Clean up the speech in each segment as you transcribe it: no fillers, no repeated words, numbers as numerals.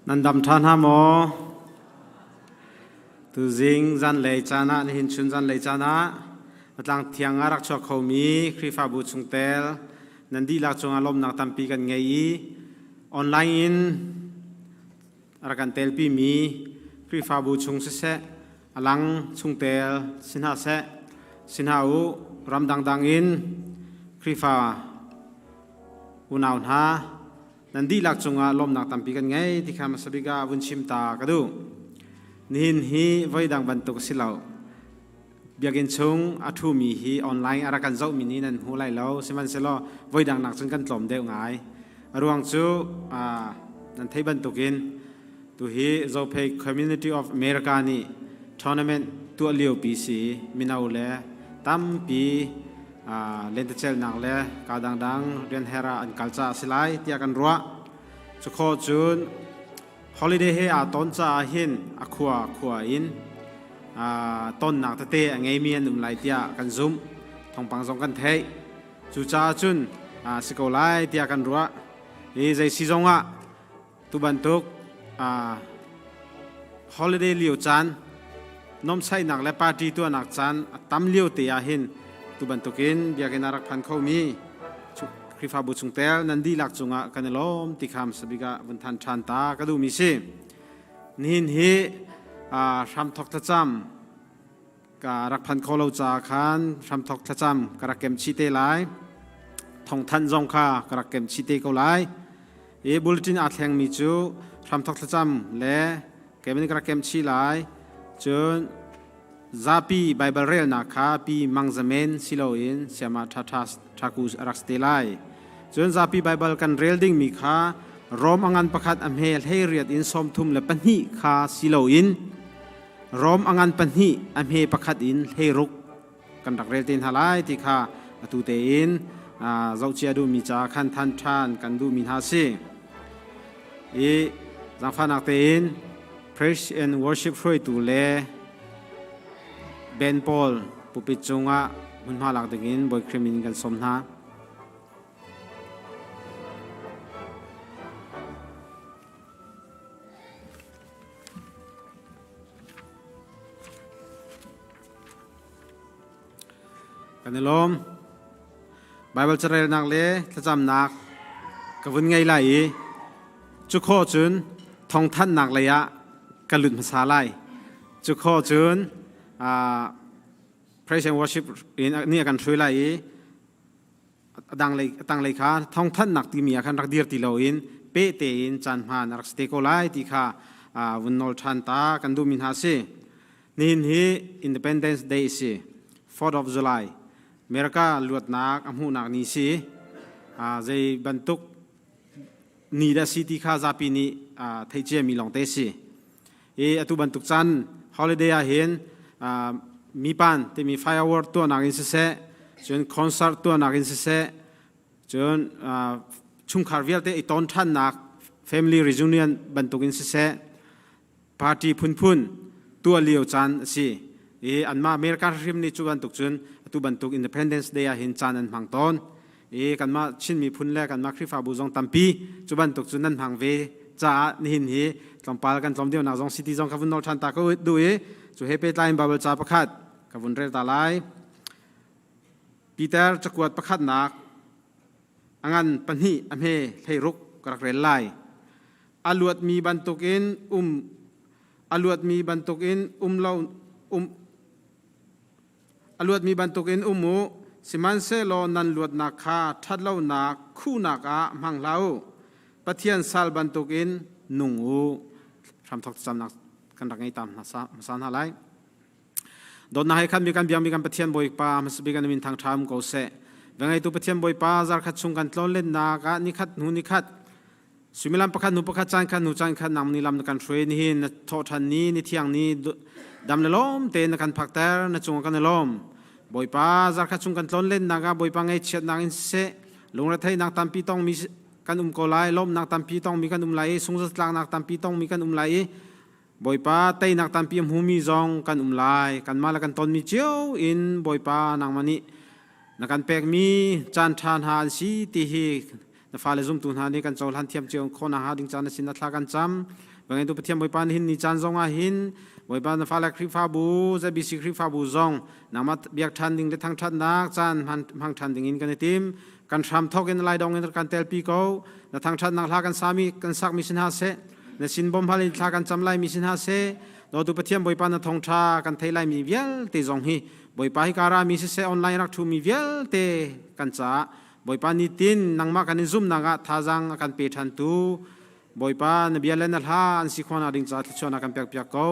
นันดำทานฮามอตูจิงจันเลยจานะหินชุนจันเลยจานะมาตั้งเทียงอารักชอกเขามีคริฟาบุชุงเตลนันดีลักจงอารมณ์นักตั้มปีกันไงออนไลน์อารักันเตลปีมีคริฟาบุชุงเสะอลังชุงเตลสินหาเสะสินหาอุรำดังอินคริฟาอุณาวนานันดีลักจงอารมณ์นักตั้มปีกันไงที่ข้ามาสบิกาวุนชิมตากระดูนินฮีไว้ดังบรรทุกสิเลาเบียกินชงอัฐุมีฮีออนไลน์อารักันเจ้ามินีนันหูไลเลาสิมันเสลอไว้ดังนักจนกันกลมเดียวง่ายรวงจูนันเทบรรทุกินตัวฮีเจ้าเพย์ Community of America นี่ทัวร์นาเมนต์ตัวเลี้ยวปีสีมินาอุเล่ตั้มปีเล่นเตเชลนักเล่กาดังเรียนเฮราอันกัลจ้าสิไลที่อากันรัวจุโคจูนholiday เฮอาต้นจ้าหินอคัวอินต้นนักเตะไงมีอันไลที่อากันซุ่มทองปังสองกันเทยจูจ้าจุนสกอไลที่อากันรัวใจซีจงตุบันทุกholiday เลี้ยวจันน้องใช้นักและปาร์ตี้ตัวนักจันตั้มเลี้ยวเตียหินตุบันทุกินเบียกินารักพันเขามีคริฟาบุชุงเตลนันดีลักจงกันล้อมติคำสบิกาบนทันชันตากระดูมิสินินฮีรำทอกทะจำการักพันเขาเราจาคันรำทอกทะจำการักเกมชีเตไลทองทันจงค่าการักเกมชีเตเขาไลบุลตินอัดแหงมิจูรำทอกทะจำและเกมนี้การักเกมชีไลจนZarhpi Bible Rel na kha pi mangzamen siloin siama thakus arak stelai chon Zarhpi Bible kan relding mi kha rom angan pakhat amhel heiriat in som thum le panhi kha siloin rom angan panhi amhe pakhat in heiruk kan rak reltin halai ti kha atute in zauchia du mi cha khan than than kan du min ha se zangfanak te in praise and worship froi tu leเบนปอลปุปิจงะมุนมาหลักดึงบอยครีมินกันสมนากันลมไบเบิลจะเรียนนักเล่ถ้าจำนักกับวันไงไล่จุโคจุนทองท่านนักเลยะกันหลุดภาษาไล่จุโคจุนpraise and worship นี่กันช่วยไล่ดังเลยค่ะท่องท่านนักที่มีอาการรักดีร์ติโลอินเปเตอินจันมานักสเตโกไลที่ค่ะวันนอลชันตากันดูมินฮาซีนี่ฮี Independence Day สิ 4th of July เมริกาลวดนักอัมหูนักนี่สิใจบรรทุกนี่ได้สิที่ค่ะจะปีนี้ไทยเจมีลองเตสิตุบรรทุกจัน holiday เห็นมีปันที่มีไฟอวอร์ตัวนักอินเสะจนคอนเสิร์ตตัวนักอินเสะจนชุมคาร์วิลเตอีตอนท่านนัก family reunion บรรทุกอินเสะปาร์ตี้พุ่นตัวเลี้ยวจันสิอันมาอเมริกันริมนี่จุบรรทุกจนตุบรรทุก Independence Day เห็นจันอันพังตอนกันมาชินมีพุ่นแรกกันมาคริฟาบูจงตัมปีจุบรรทุกจนนั่นพังเวจ้านี่หินฮีลองปาลกันลองเดียวนักจงซิตี้จงขับวนนอลชันตาก็ดูจุเฮเปตไลน์บาเบิลจ้าประคัดกับวันเรตาไลปีเตอร์จะกวดประคัดนักอันปัญหิอเมเฮรุกกระเรลไลอลวดมีบรรทุกินอลวดมีบรรทุกินเราอลวดมีบรรทุกินมูสิมันเซโลนันลวดนักขาทัดเล่านักคู่นักมังเล่าปะเทียนซาลบรรทุกินนุ่งทำทอกจำนักกันรักไงตามมาสานอะไรโดนนายขันมีการเบียงมีการปะเทียนบอยป้ามันสบิกันมินทางทามก็เสะเวงไอตัวปะเทียนบอยป้าจาร์ขัดชุงกันตอนเล่นนากะนิคัดหนูนิคัดสุมิลัมประคัดหนูประคัดจานขัดหนูจานขัดนำนิลัมในการช่วยนี่นทอทันนี้นิเที่ยงนี้ดำในล้อมเตนในการพักแต่ในจงกันในล้อมบอยป้าจาร์ขัดชุงกันตอนเล่นนากะบอยป้าไงเชียดนางอินเสะลงรัฐไทยนางตามปีต้องมีกันก็ไล่ล้มนางตามปีต้องมีกันไหลสงสารนางตามปีต้องมีกันไหลบอยป้าไตนักตามพิมหูมีจงกันไลกันมาแล้วกันตอนมีเจียวอินบอยป้านางมันนี่นักการแปลกมีจานทานหาสีตีฮี ฟ้าเลซุมตุนหานี่กันโจลหันเทียมเจียงคนอาหารดิงจานสินนัทลากันจำ วันนี้ตัวเทียมบอยปานหินนิจันซองอาหินบอยปานฟ้าและคริฟ้าบูจะบิสิคริฟ้าบูซองนามาเบียกทันดิ่งได้ทั้งทันนักจานพังทันดิ่งอินกันในทีมกันทำทอกันไล่ดองอินกันเตลปีโก้และทั้งทันนักลากันสามีกันสักมิสินฮาเซในสินบอมพาลิลากันจำไล่มิสินฮาเซเราตัวเทียมบอยปานทองชากันเทไลมีเวลเตจงฮีบอยปาฮิการามิสิเซออนไลน์รักทูมีเวลเตกันจ้าบอยปานิตินนังมากันซุ่มนังท่าจังกันเปทันตูบอยปานเบียเลนลาอันสิขวานาดิงจ้าที่ชวนกันเปียกเปียกเขา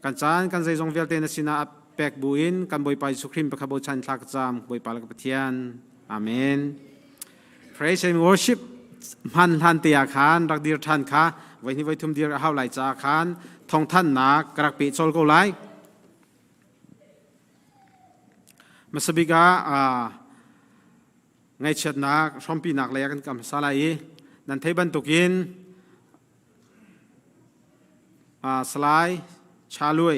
กันจานกันใจจงเวลเตนสินาเปกบุอินกันบอยปาสุครีมประคับชันทักจามบอยปาลกปเทียนอาเมน Praise and worship มันทันเตียขานรักดีทันค่ะไว้นี้ไว้ทุ่มเดียร์เฮาไหลจ้าขานทองท่านนักกระปิดโซลโกไลมาสบิกาไงเชิดนักชมปีนักเลยกันกับสาลายนันเทบันตุกินสลายชาลุย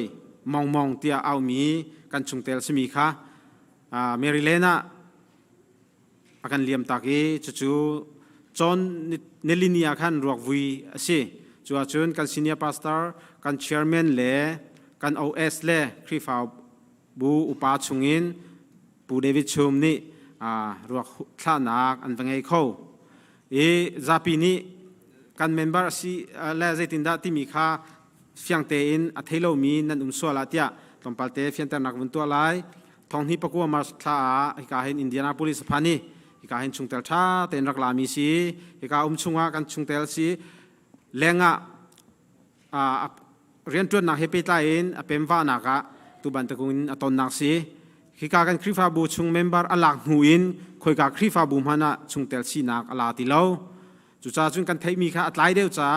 มองเตียเอามีกันชุงเตลสมีค่ะเมริเลน่าอากันเลียมตากีจู่จอนเนลินีอากันรวกวีสิจู่จุนกันซีเนียร์พาสเตอร์กันเชียร์แมนเล่กันโอเอสเล่คริฟาบูอุปาชุงินปูเดวิดชุมนี่รวกท่านักอันเป็นไงเขาZarhpiนี่กันเมมเบอร์สิและใจตินดาที่มีค่าเฟียงเตอินอัธยโลมีนันส่วนละเตียตอนปัลเตเฟียงแต่นักวันตัวไล่ทองที่ประกวดมาท่าฮิกาเห็นอินเดียนาโพลิสพานีฮิกาเห็นชุงเตลท่าเต็นรักลามีสิฮิกาชุงกันชุงเตลสิแรงเรียนจวนนักเฮปิตาอินเป็นว่านักตุบันตะกุนตอนนักสิฮิกากันคริฟาบูชุงเมมเบอร์อลักหูอินคอยกับคริฟาบูมานะชุงเตลสีนักอลาติโลจุจ้าจุนกันเทมีค่ะอัตไลเดียวจ้า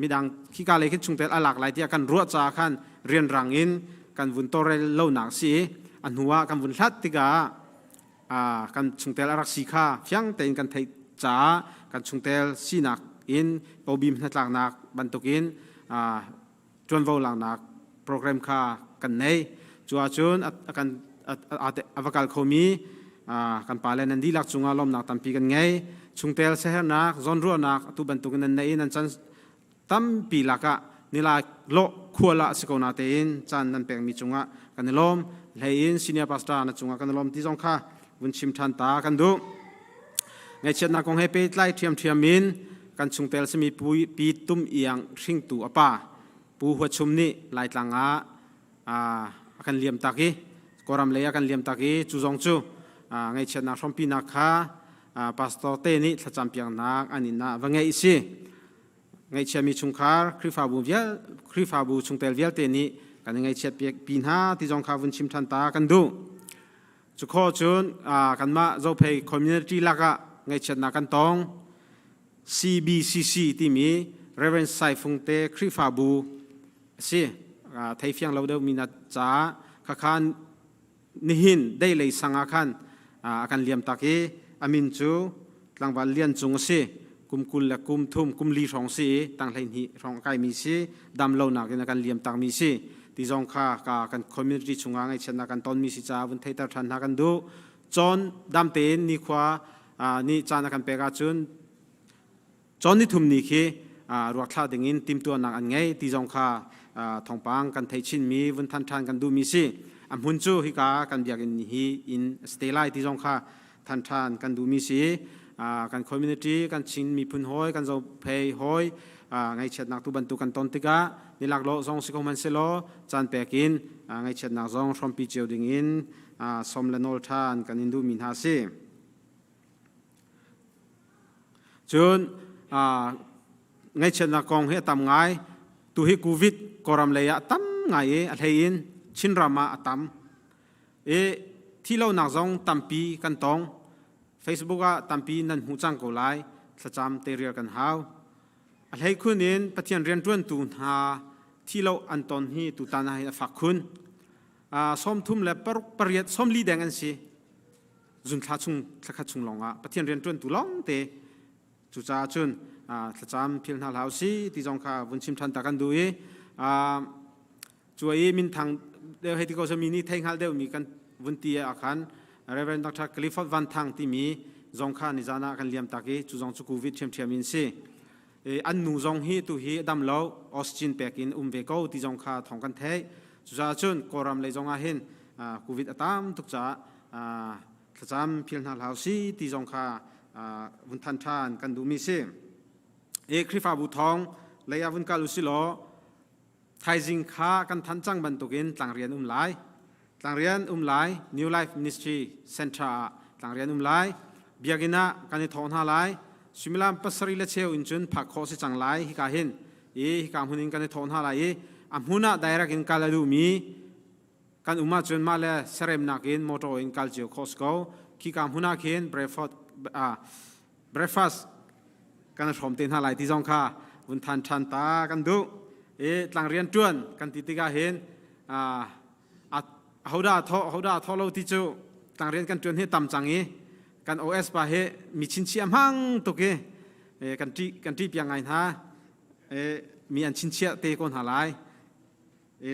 มีดังฮิกาเลยคิดชุงเตลอลักไลที่กันรัวจ้าขันเรียนรังอินกันวุนโตเรลโลนักสีอันหัวกันวุนทัดติกากันชุงเตลอลักสีค่ะเฟียงเต็นกันเทจ้ากันชุงเตลสีนักอินปอบิมนัดหลังนักบรรทุกอินจวนวอลหลังนักโปรแกรมค่ะกันในจัวจุนกันอวกาศเขามีกันปาเลนันดีลักจุงอารมณ์นักตั้มปีกันไงชุงเตลเซฮนักจอนรัวนักตุบันตุกันในนั้นจันตั้มปีลักะนี่ลาโลขัวละสกุลนาเตอินจันนันเปงมีจุงะกันลมเลยอินซีเนียปัสตานัจุงะกันลมที่จงค่ะวุนชิมทันตากันดูไงเช่นนักคงให้ไปไล่เทียมมินกันชุงเตลสมีปีตุ้มเอียงชิงตูอป้าปูหัวชุมนี่ไล่ตังกันเลียมตากีกอรัมเลยกันเลียมตากีจูจงจูไงเช่นนักชมปีนักค่ะปัสตอเตนี่ถ้าจำเพียงนักอันนี้นะว่าไงอีสิไงเช่นมีชุงคาร์คริฟาบูชุงเตลเวียลเตนี่กันไงเช่นปีน่าที่จงค่ะวุนชิมทันตากันดูจุข้อจุนกันมาเราไปคอมมูนิตี้ลักะไงเช่นนักกันตอง CBCC ที่มีเรเวนไซฟุงเตคริฟาบูสิไทยเฟียงเราเดิมมีนัดจ้าข้าขันนิหินได้เลยสังอาคันอาการเลียมตากีอามินจูหลังวันเลียนจงสิกุมกุลและกุมทุ่มกุมลีรองสิตั้งไหนรองไก่มีสิดำเหล่านักในการเลียมตากมีสิที่จงค่าการคอมมูนิตี้ชงงานไอเช่นนักการต้นมีสิจ้าวันไทยตาทันนักการดูจอนดำเต็นนี่ขวานี่จานักการเปกาจุนจอนนี่ทุ่มนี่คือรัวคลาดิ่งอินติมตัวนักอันไงที่จงค่าทองปังกันไทยชินมีวันทันทันกันดูมีสิอันหุ่นจูฮิกากันเบียกันฮีอินสเตไลที่จงค่าทันทันกันดูมีสิกันคอมมูนิตี้กันชินมีพุ่นหอยกันจะเพย์หอยไงเช็ดนักตุบันตุกันตอนติกานี่หลักโลซองสิคอมันเซโลจานเปกินไงเช็ดนักซองชมปีเจียวดิ่งอินสมเลนอลทานกันอินดูมินฮาซีจนไงเช็ดนักกองเฮตำไงตุฮิโควิดกอรัมเลยะตั้มไงอะไรอินชินรามาตั้มที่เราหนักซองตั้มปีกันตองFacebook ตั้มปีนั้นหูจังกูไล่สจำเตเรียกันหาวอะไรคุณเองปฏิญาณเรียนจวนตูนหาที่เราอันตอนนี้ตุตานาให้ฝักคุณสมทุ่มและปริยัติสมลีแดงกันสิจุนทัดชุงทัดชุงลงปฏิญาณเรียนจวนตุลองเตจุจ้าจุนสจำพิลนาลาวสิที่จงข้าวันชิมทันตากันดูช่วยมินทางเดี๋ยวให้ที่เขาจะมีนี่แทงหัลเดี๋ยวมีกันวันที่อาคารเรเวนดรคลิฟอร์ดวันทางที่มีจงข้านิจานากันเลี้ยมตากีจุจงสุขุวิทเทียมมินสิ อันนูจงฮีตุฮีดำเล่าออสจินเปกินเวโกที่จงขาทองกันเทจุจ้าจุนกอรำเลยจงอาเห็นโควิดตามทุกจ้าขจามพิลนาลาวซีที่จงขาวุนทันทานกันดูมิเซคริฟาบุทองเลยอาวุนกาลุสิโลไทยจิงขากันทันจังบรรทุกินต่างเรียนไลต่างเรียนไล New Life Ministry Center ต่างเรียนไลเบียกินะกันทอนหาไลชิมลามปัสริเลเชอินจุนผักโคสิจังไลฮิกาเห็นฮิกาหุนินกันทอนหาไลอัมหุนะได้รักินกาลดูมีกันอุมาจุนมาเลเซเรมนักินมอโตอินกาลจิโอโคสโกฮิกาหุนะเห็นเบรฟาสกันชมเต็นหาไลที่จงค่าวุนทันชันตากันดูต่างเรียนจวนกันติติกาเห็นเขาด่าท้อเราที่จูต่างเรียนกันจวนให้ต่ำจังกันโอเอสปะเฮมีชินเชียมหังตุกกันที่เปียงไงนะมีอันชินเชียเตะคนหาไล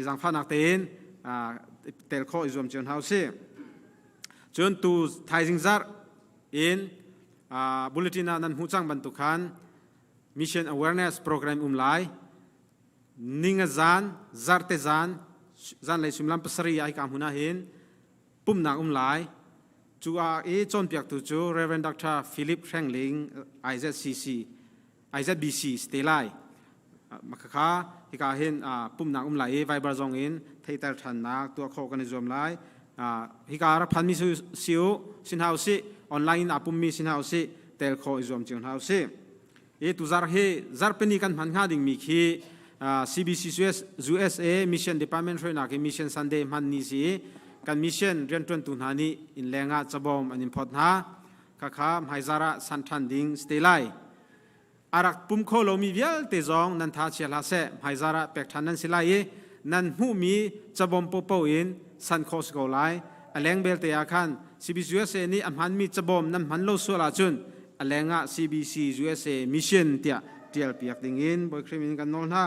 จังฟ้านักเต้นเตลโคอิจวมจวนเฮาเซ่จวนตูไทยจิงซาร์บุลเลตินานันหูจังบรรทุกัน Mission Awareness Programไลนิ่งจานซาร์เตจานเลยสุมลำปัสรีไอคำหุนาเห็นปุ่มหนักไลจูอาจนเปียกตูจู Reverend Dr. Philip แข่งลิง IZBC สเตไลมักค่ะฮิกาเห็นปุ่มหนักไลไวบาร์จงอินเทเตอร์ทันนักตัวโคกันจวมไลฮิการพันมิสิวสินเฮาสิออนไลน์ปุ่มมีสินเฮาสิเตลโคอิจวมจิงเฮาสิตุซาร์เฮซาร์เป็นกันพันหาดิ่งมีคีCBC USA Mission Department ช่วยนัก Mission Sunday มันนี่สิกัน Mission เรียนจนตุนหานี่อินแรงจะบอมอันอินพอดนะข้าไฮซาระสันทันดิงสเตไลอารักปุ่มโคโลมีเวลเตจองนันทาเชียลาเซไฮซาระเป็กทันนันสิไลนันหูมีจะบอมโปโปอินสันโคสโกไลอแรงเบลเตียคัน CBC USA นี่อันมันมีจะบอมนั่นมันโลสัวลาจุนอแรงะ CBC USA Mission เตียเตียเปียกดิ่งอินบอยครีมินกันนอนท่า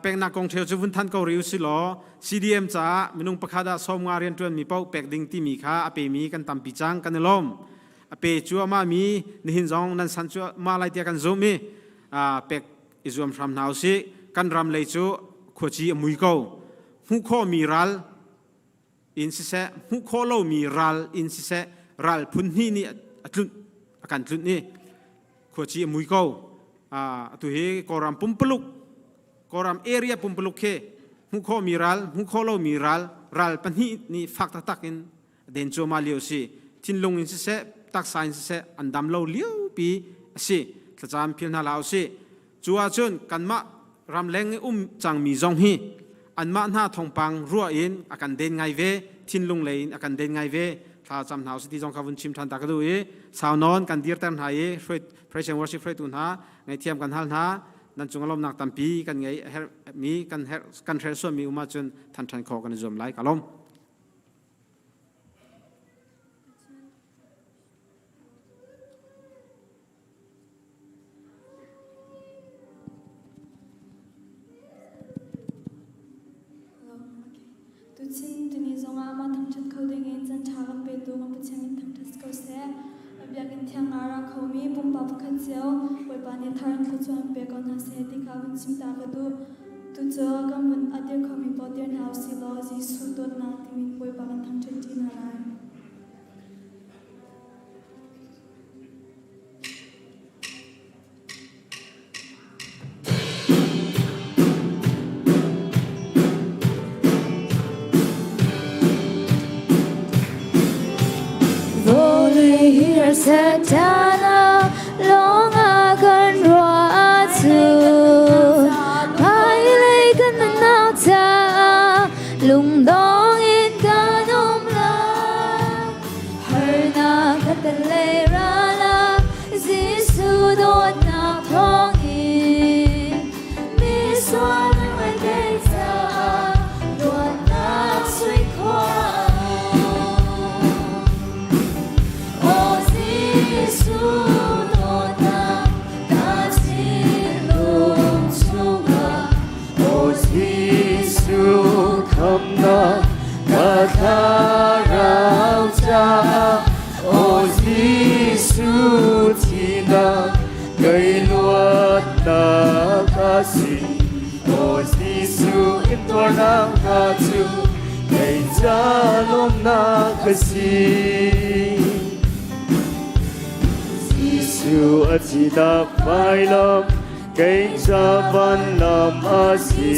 เป็กนักกองเชียวจุนทันเกาหลีสิล้อ CDM จ้ามินุงประคาดาสมงาเรียนจวนมีเป้าเป็กดิ่งที่มีค่าอเปมีกันตำปีจังกันล้อมอเปจัวมามีนิหินจงนันสันจัวมาไลเตียกันซูมีเป็กอิจวมทำนาวสิกันรำเลยจูขวจีมุยเกาหุโคมีรัลอินสิเซหุโคโลมีรัลอินสิเซรัลพุนนี่นี่ตุนอาการตุนนี่ขวจีมุยเกาตัวเฮกอรัมปุ่มปลุกกอรัมเอเรียปุ่มปลุกเคหุโคมีรัลหุโคโลมีรัลปันนี่นี่ฟักตักอินเดนโจมาเลียวสิทินลงอินสิเซตักไซน์สิเซอันดำเล่าเลี้ยวปีสิขจามพิลนาลาวสิจัวจุนกันมารำแรงจังมีจงฮีอันมาหน้าทองปังรัวอินอาการเดินไงเวทินลงเลยอาการเดินไงเวถ้าจำหนาวสิที่จงขบุนชิมทันตากระดูสาวนอนกันดีร์เต็มหายช่วยพระเจ้าวอร์ชิพช่วยตุนหาไงเทียมกันฮัลหานั่นจงอารมณ์หนักตัมปีกันไงมีกันเทรส่วนมีอุมาจนทันขอกันจมไล่กะลมชินตุนีจงอามาทำชัดเขาได้เงินจันทากันไปดูมันเป็นเช่นทำทัศเขาเสียอยากกินเที่ยงอาราเขามีปุ่มปับขัดเจียวไว้ปานนี้ทารันเขาชวนเปียกอนหาเสียที่เขาเป็นชิมตากระดูตุเจอกันวันอาทิตย์เขามีปอดเดียนหาวสิลอจีสุดตัวนาที่มีไว้ปานทำชัดจีนอะไรSatana long akan ruatu Pai lei kan nau ta lung dong in kanum la Harna katalei rana Zisu dot na phong in Mi swan wai dei sa dot na sui kwa Hmannak kakarau cha O Giêsu tina si o Giêsu in tor nang ka chu kay cha lom na ka si Giêsu a chi ta phai lam kay cha van lam a si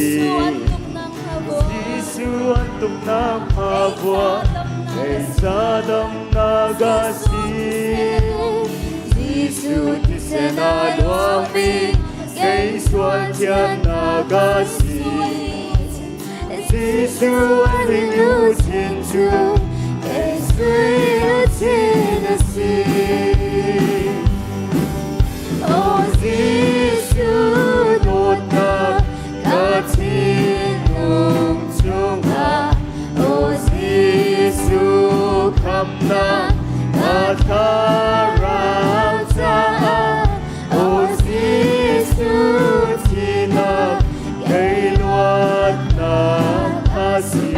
Giêsu an tuk na ma bua kay cha dam na ga si Giêsu ti se na luang mi kay suan thiam na ga si Giêsu an ring lu chin chu kay sui lu chin a si O Giêsu đột na ka chin nung chung ha O Giêsu kham na ka tha rao cha O Giêsu chi na kay luat na ka si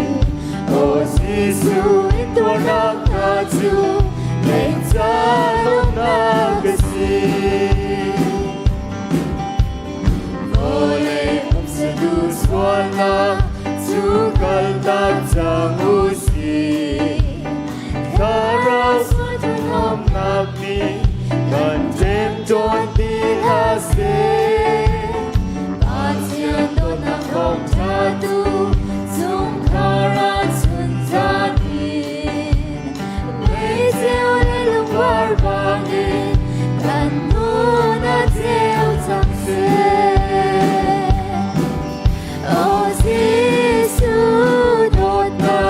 O Giêsu in tua na ka chu kay cha lom na ka si Suana chu kal tak chang u si Karao suan ham nak ni kan jem jon ti la se Ba chian do na khom cha tu chung kara chun cha ni Mei jiao le lung war bang ni kan nu na jiao chang se O Giêsu đột na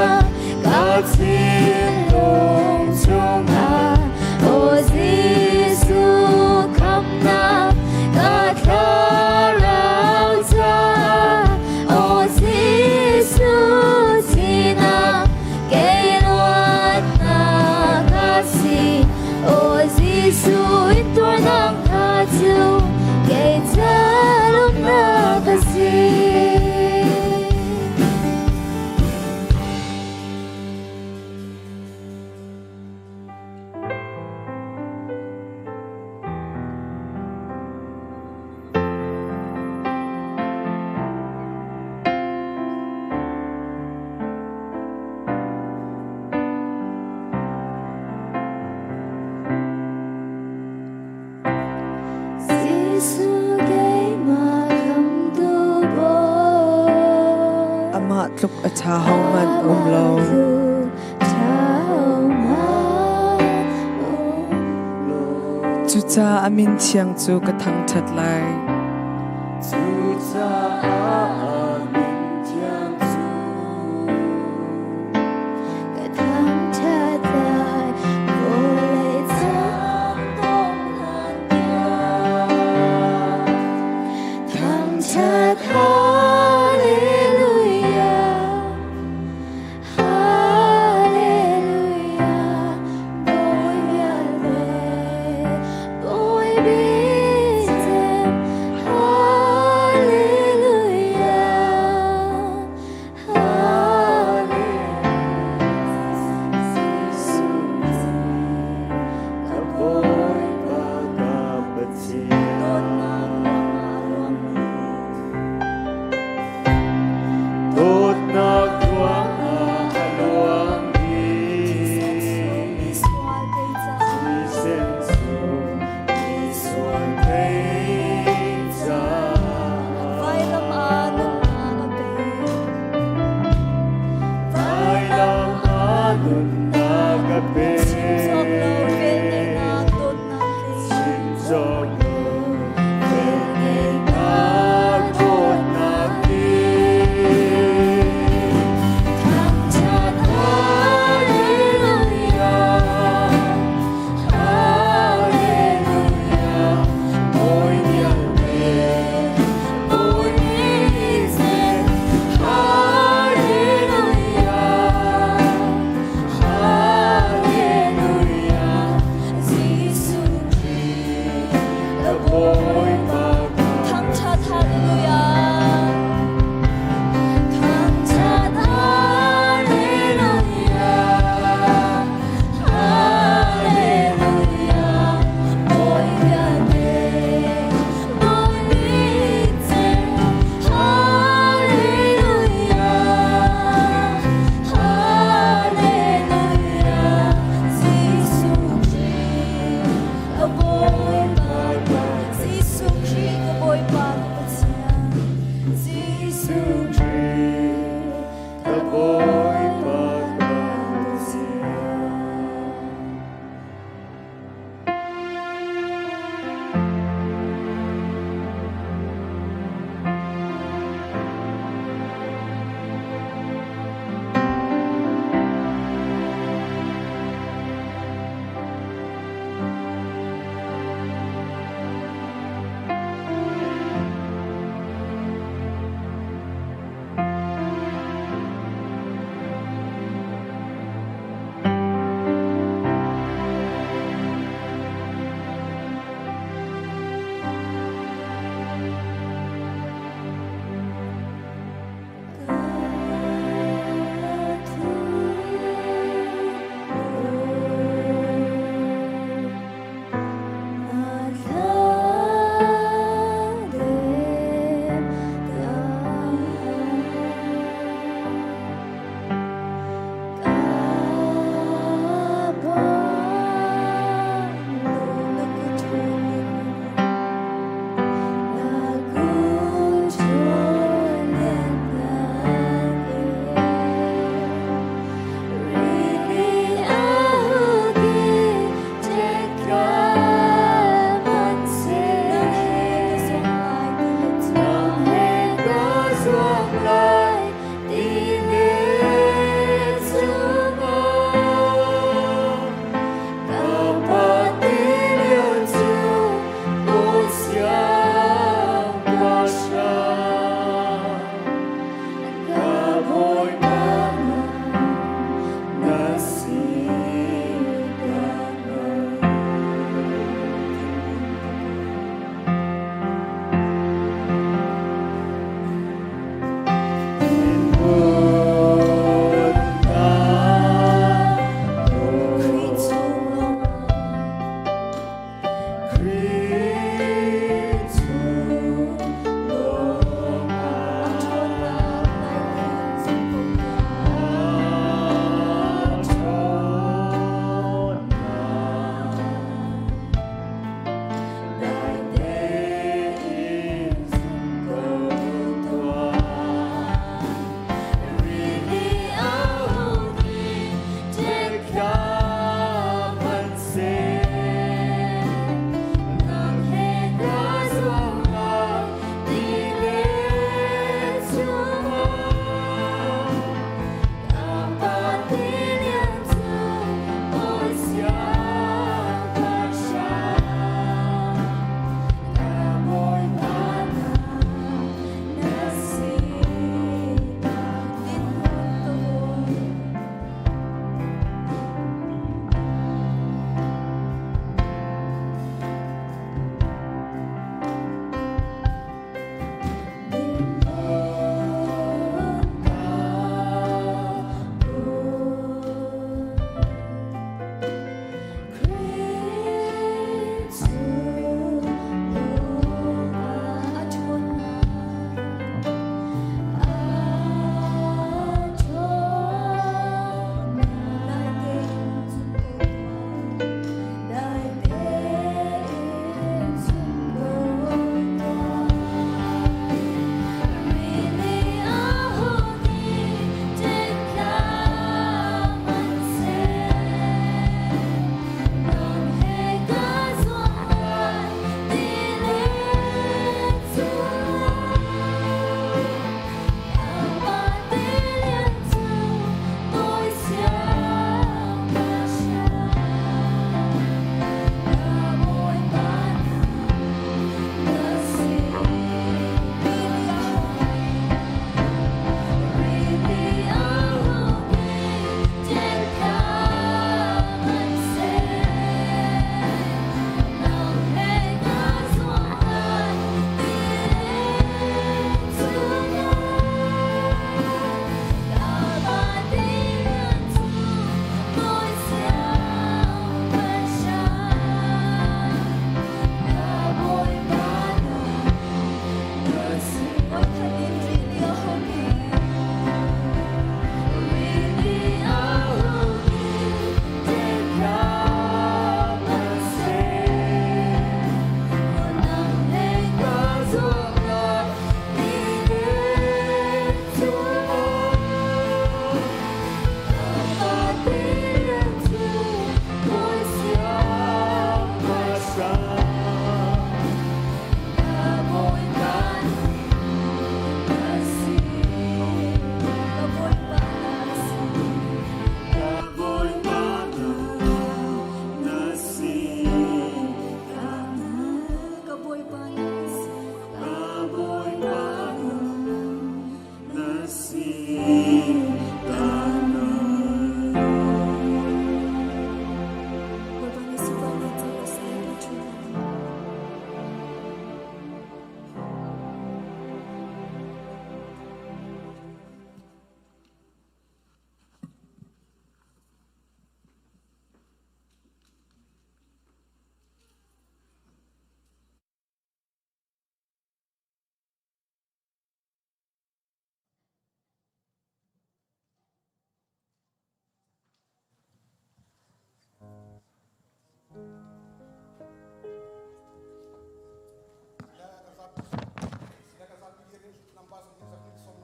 ka chin nung chung ha O Giêsu kham na ka tha rao cha O Giêsu chi na kay luat na ka si O Giêsu in tua nang ka chu kay cha lom na ka si Tluk a cha hong man lo chu cha amin thiang chu ka thang that lai chu cha amin thiang chu ka thang that lai vô lệ chang đông nan thang that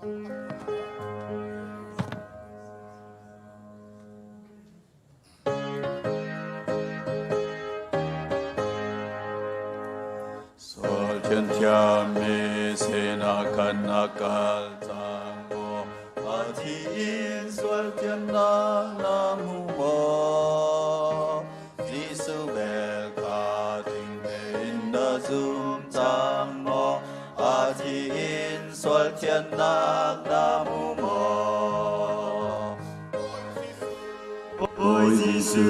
Sol thiên thiên mi se na kan na kal tang mo a thi in sol thiên na nam mu mo Giêsu bel ka ting te in da zum tang mo a thi in sol thiên na nam mu mo Ôi Giêsu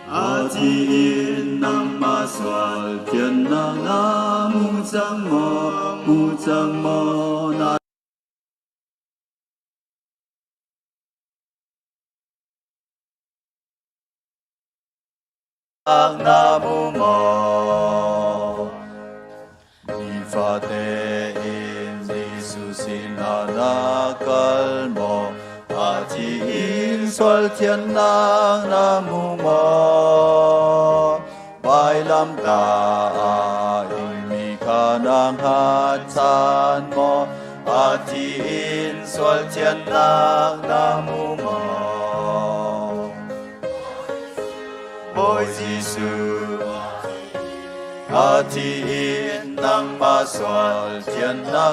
a thi in nam ma sol thiên na na mu chang mo na na mu mo ni fa te in Giêsu sin na kal mo a thi in sol thiên na mu mo Bài lam ta in mi kha nang hát chan mo a thi in sol thiên na mu mo Ôi Giêsu a thi in nang ma sol thiên na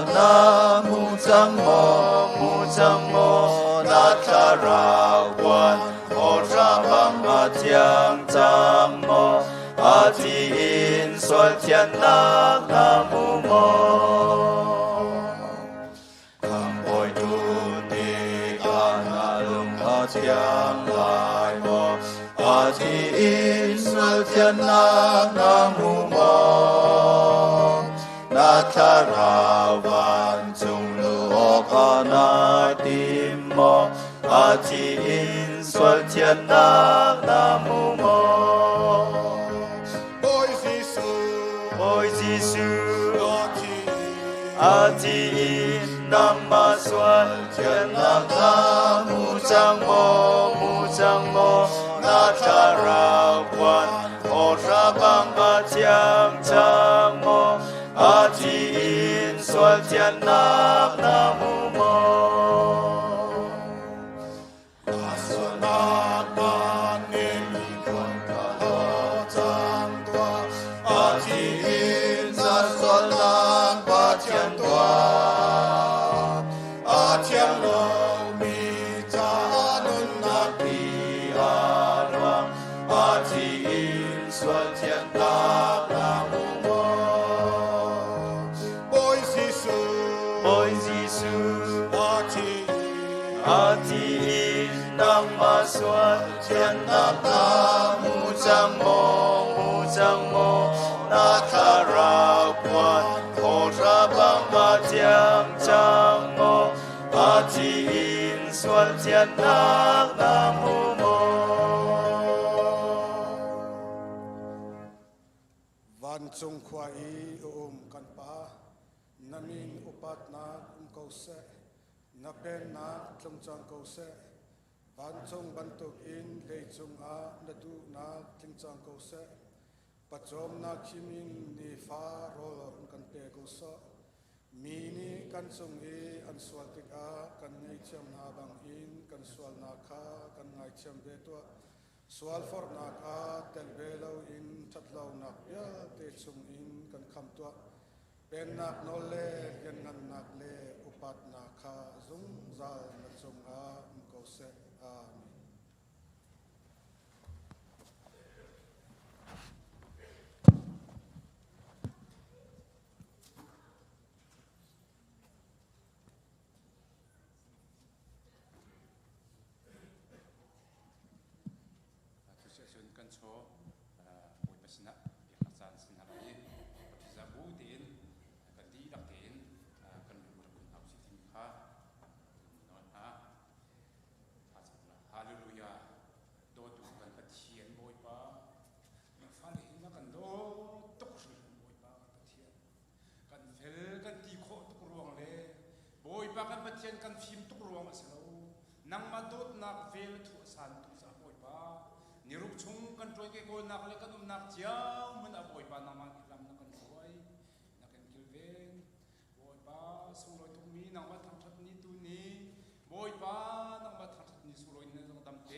mu chang mo na tha ra wan o ra bang a thiang chang mo a thi in sol thiên na mu mo khang oi tu ti ana lung a thiang lai mo a thi in sol thiên na mu mo na tha ra van chung lu o na tim mo a thi in sol thiên na mu mo Ôi Giêsu a thi in nam ma sol thiên na mu chang mo na tha ra quan o ra bang a thiang chang mo a thi in sol thiên na mu mo a sol na ne mi kon ka lo chang tua a thi in sa sol na ba thiang tua a thiang lo mi cha nun na pi a loang a thi in sol thiên na mu mo Ôi Giêsu a thi in nam ma sol thiên na mu chang mo na tha ra quan o ra bang ba thiang chang mo a thi in sol thiên na mu mo Van chung khwa I kan pa namin upat na ko se na pen na tlong chang ko se van chung bantuk in le chung a na du na tling chang ko se pachom na khimin ni fa ro kan pe ko so mi ni kan chung I an swal tik a kan nei cham na bang in kan swal na kha kan ngai cham be to swal for na ka tel belo in thatlo na ya te chung in kan kham to pen nak no le yan ngan nak le upat na kha zum za na chung a ko se amen Pathian kan phim tuk ruang asalo nang madot nak vel thu san tu sa boy ba nirup chung kan toy ke ko nak le kan nak chiao mun a boy ba na ma lam na kan boy na kan kilven boy ba sung loi tuk mi นางมาทางทัดนี้ตัวนี้บอยป้านางมาทางทัดนี้สุรอินนางดำเต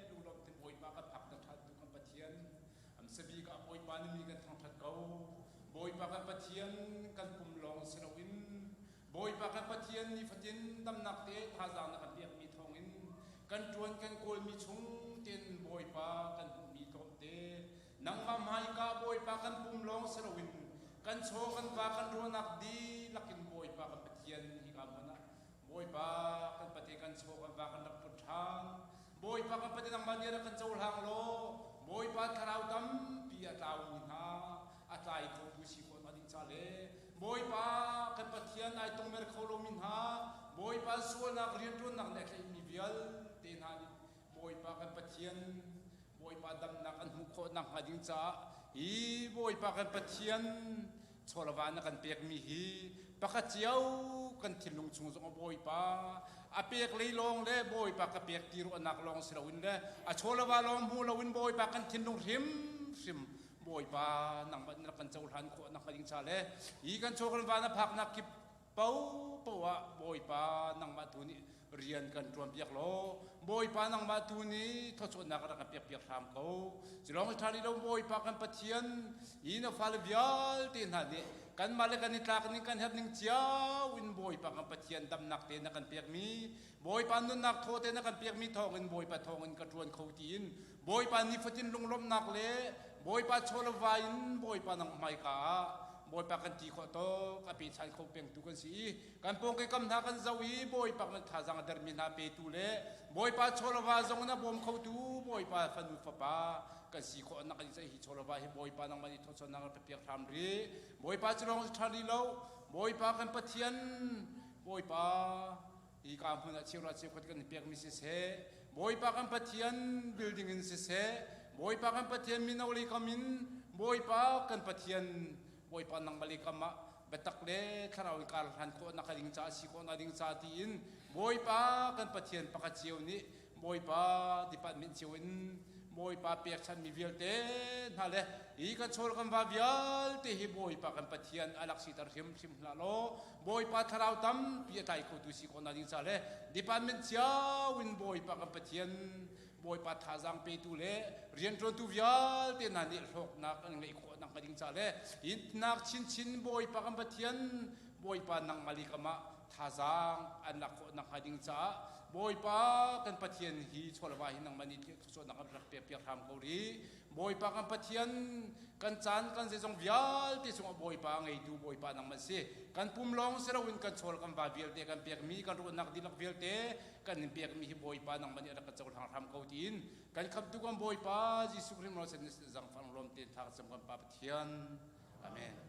ดูลมเต็มบอยป้าก็ผักทางทัดดูกันปะเทียนอันสบีก็บอยป้านี่มีกันทางทัดเก่าบอยป้ากันปะเทียนกันปุ่มลองเสนาวินบอยป้ากันปะเทียนนี่ฟัจินดำนักเตะท่าจางนักเปียกมีทองอินกันจวนกันโกลมีชงเตียนบอยป้ากันมีทองเตะนางมาหายกาบอยป้ากันปุ่มลองเสนาวินกันโชกันป้ากันรัวนักดีลักินบอยป้ากันปะเทียนที่กำมันนะบอยป้ากันปะเทกันโชกันป้ากันนักพุทธานบอยป้ากันปะเทนังมันเยอะกันโจลหางโลบอยป้าทาราวดำปีอาตาวมินาอาตายเขาดูสิคนอดิจาเลบอยป้ากันปะเทียนไอตรงเมรเขาโลมินหาบอยป้าส่วนนักเรียนรุ่นนักเด็กมีเบียลเตนานีบอยป้ากันปะเทียนบอยป้าดำนักอันหุกโคนักอดิจาอีบอยป้ากันปะเทียนชลวานักันเปียกมีฮีปะกะเจียวกันทิลุงชุงจงบอยป้าอาเปียกเลยลองเล่บอยป้ากันเปียกตีรุนักลองเสลวินเล่อาชลวาลองหูลวินบอยป้ากันทิลุงริมบอยป้านังมันนักกันเจ้าหันโคนักกันยิงชาเลอีกันโชกันวานักพักนักกิบเป้าปวะบอยป้านังมาตุนีเรียนกันรวมเปียกโลบอยป้านังมาตุนีทศนักกันเปียกทำเขาจะลองทานีเราบอยป้ากันปะเทียนอีน่าฟาลเบียลตีนหันนี่กันมาเลกันนิตากันนี่กันเห็บนิ่งเจ้าวินบอยป้ากันปะเทียนดำนักเตนักกันเปียกมีบอยป้านุนนักโทเตนักกันเปียกมีทองกันบอยป้าทองกันกระทวนเขาตีนบอยป้านิฟตินลงลมนักเล่บอยป้าโชลวายน์บอยป้านังไม่กาบอยป้ากันตีขอโตกับปีชันเขาเป่งตุกันสีกันปงกันกำนักกันเจ้าวีบอยป้ากันท่าจังเดอร์มินาเปตุเล่บอยป้าโชลวาจงนะบอมเขาตูบอยป้าฟันมุฟป้ากันสีขอนักกันใจฮิโชลวาให้บอยป้านังมันทศนักกันเปียกทำรีบอยป้าจะลองทารีเลาบอยป้ากันปะเทียนบอยป้าอีกการพูดเชื่อราเชื่อคนกันเปียกมิเสเสบอยป้ากันปะเทียนบิลดิ้งอินเสเสบอยป้ากันปะเทียนมินาวลีคามินบอยป้ากันปะเทียนบอยป้านังมาลีคามะเบตักเล่ข้าเราการหันโคนักดิ่งจ่าสิโคนักดิ่งจ่าตีนบอยป้ากันปะเทียนปะกัจเจียวนี้บอยป้าดิปัตเมนเจียวอินบอยป้าเปียกชันมีเวียลเต้นั่นแหละอีกันโชลกันว่าเวียลเตหิบอยป้ากันปะเทียนอลักษิตาริมลาโลบอยป้าทาราวตั้มเปียไทยเขาดูสิโคนักดิ่งจ่าเล่ดิปัตเมนเจียววินบอยป้ากันปะเทียนบอยป้าท่าจังเปตุเล่เรียนตรงตัวเวียลเตนันนี่หลอกนักไงโคนักดิ่งจ่าเล่อินนักชินบอยป้ากันปะเทียนบอยป้านังมาลิกามะท่าจังอันนักโคนักดิ่งจ่าบอยป้ากันปะเทียนฮีชลวาหินังมันนี่ทศนักรักเปียกทำเกาหลีบอยป้ากันปะเทียนกันจานกันเสียงเวียลที่ส่งบอยป้าไงดูบอยป้านังมันเสียกันปุ่มลองเสราวินกันชลกันว่าเวียลเตกันเปียกมีกันรู้นักดีนักเวียลเตกันเปียกมีบอยป้านังมันนี่รักเจ้าทางทำเกาหลีกันขับดูกันบอยป้าจิสุคริมเราเสนจังฟังลมเตนทางสมกันปะเทียนอาเมน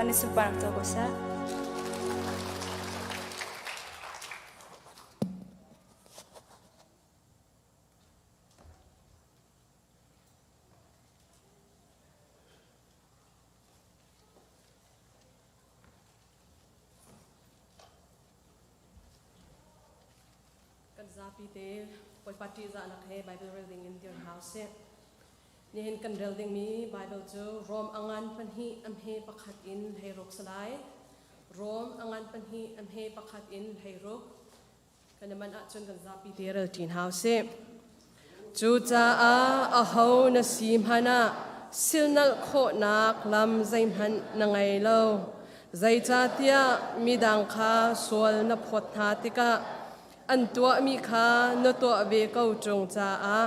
ni super to ko sa Zarhpi te poi party za anak he Bible reading in their house ni hin kan reading mi Bible chu Rom angan panhi am he pakhat in heirok salai Rom angan panhi am he pakhat in heirok kan man a chun kan Zarhpi te rel tin house chu cha a ho na sim hana silnal kho nak lam zaim han na ngai lo zai cha tia mi dang kha sol na phot na tika an tua mi kha no to ve ko chung cha a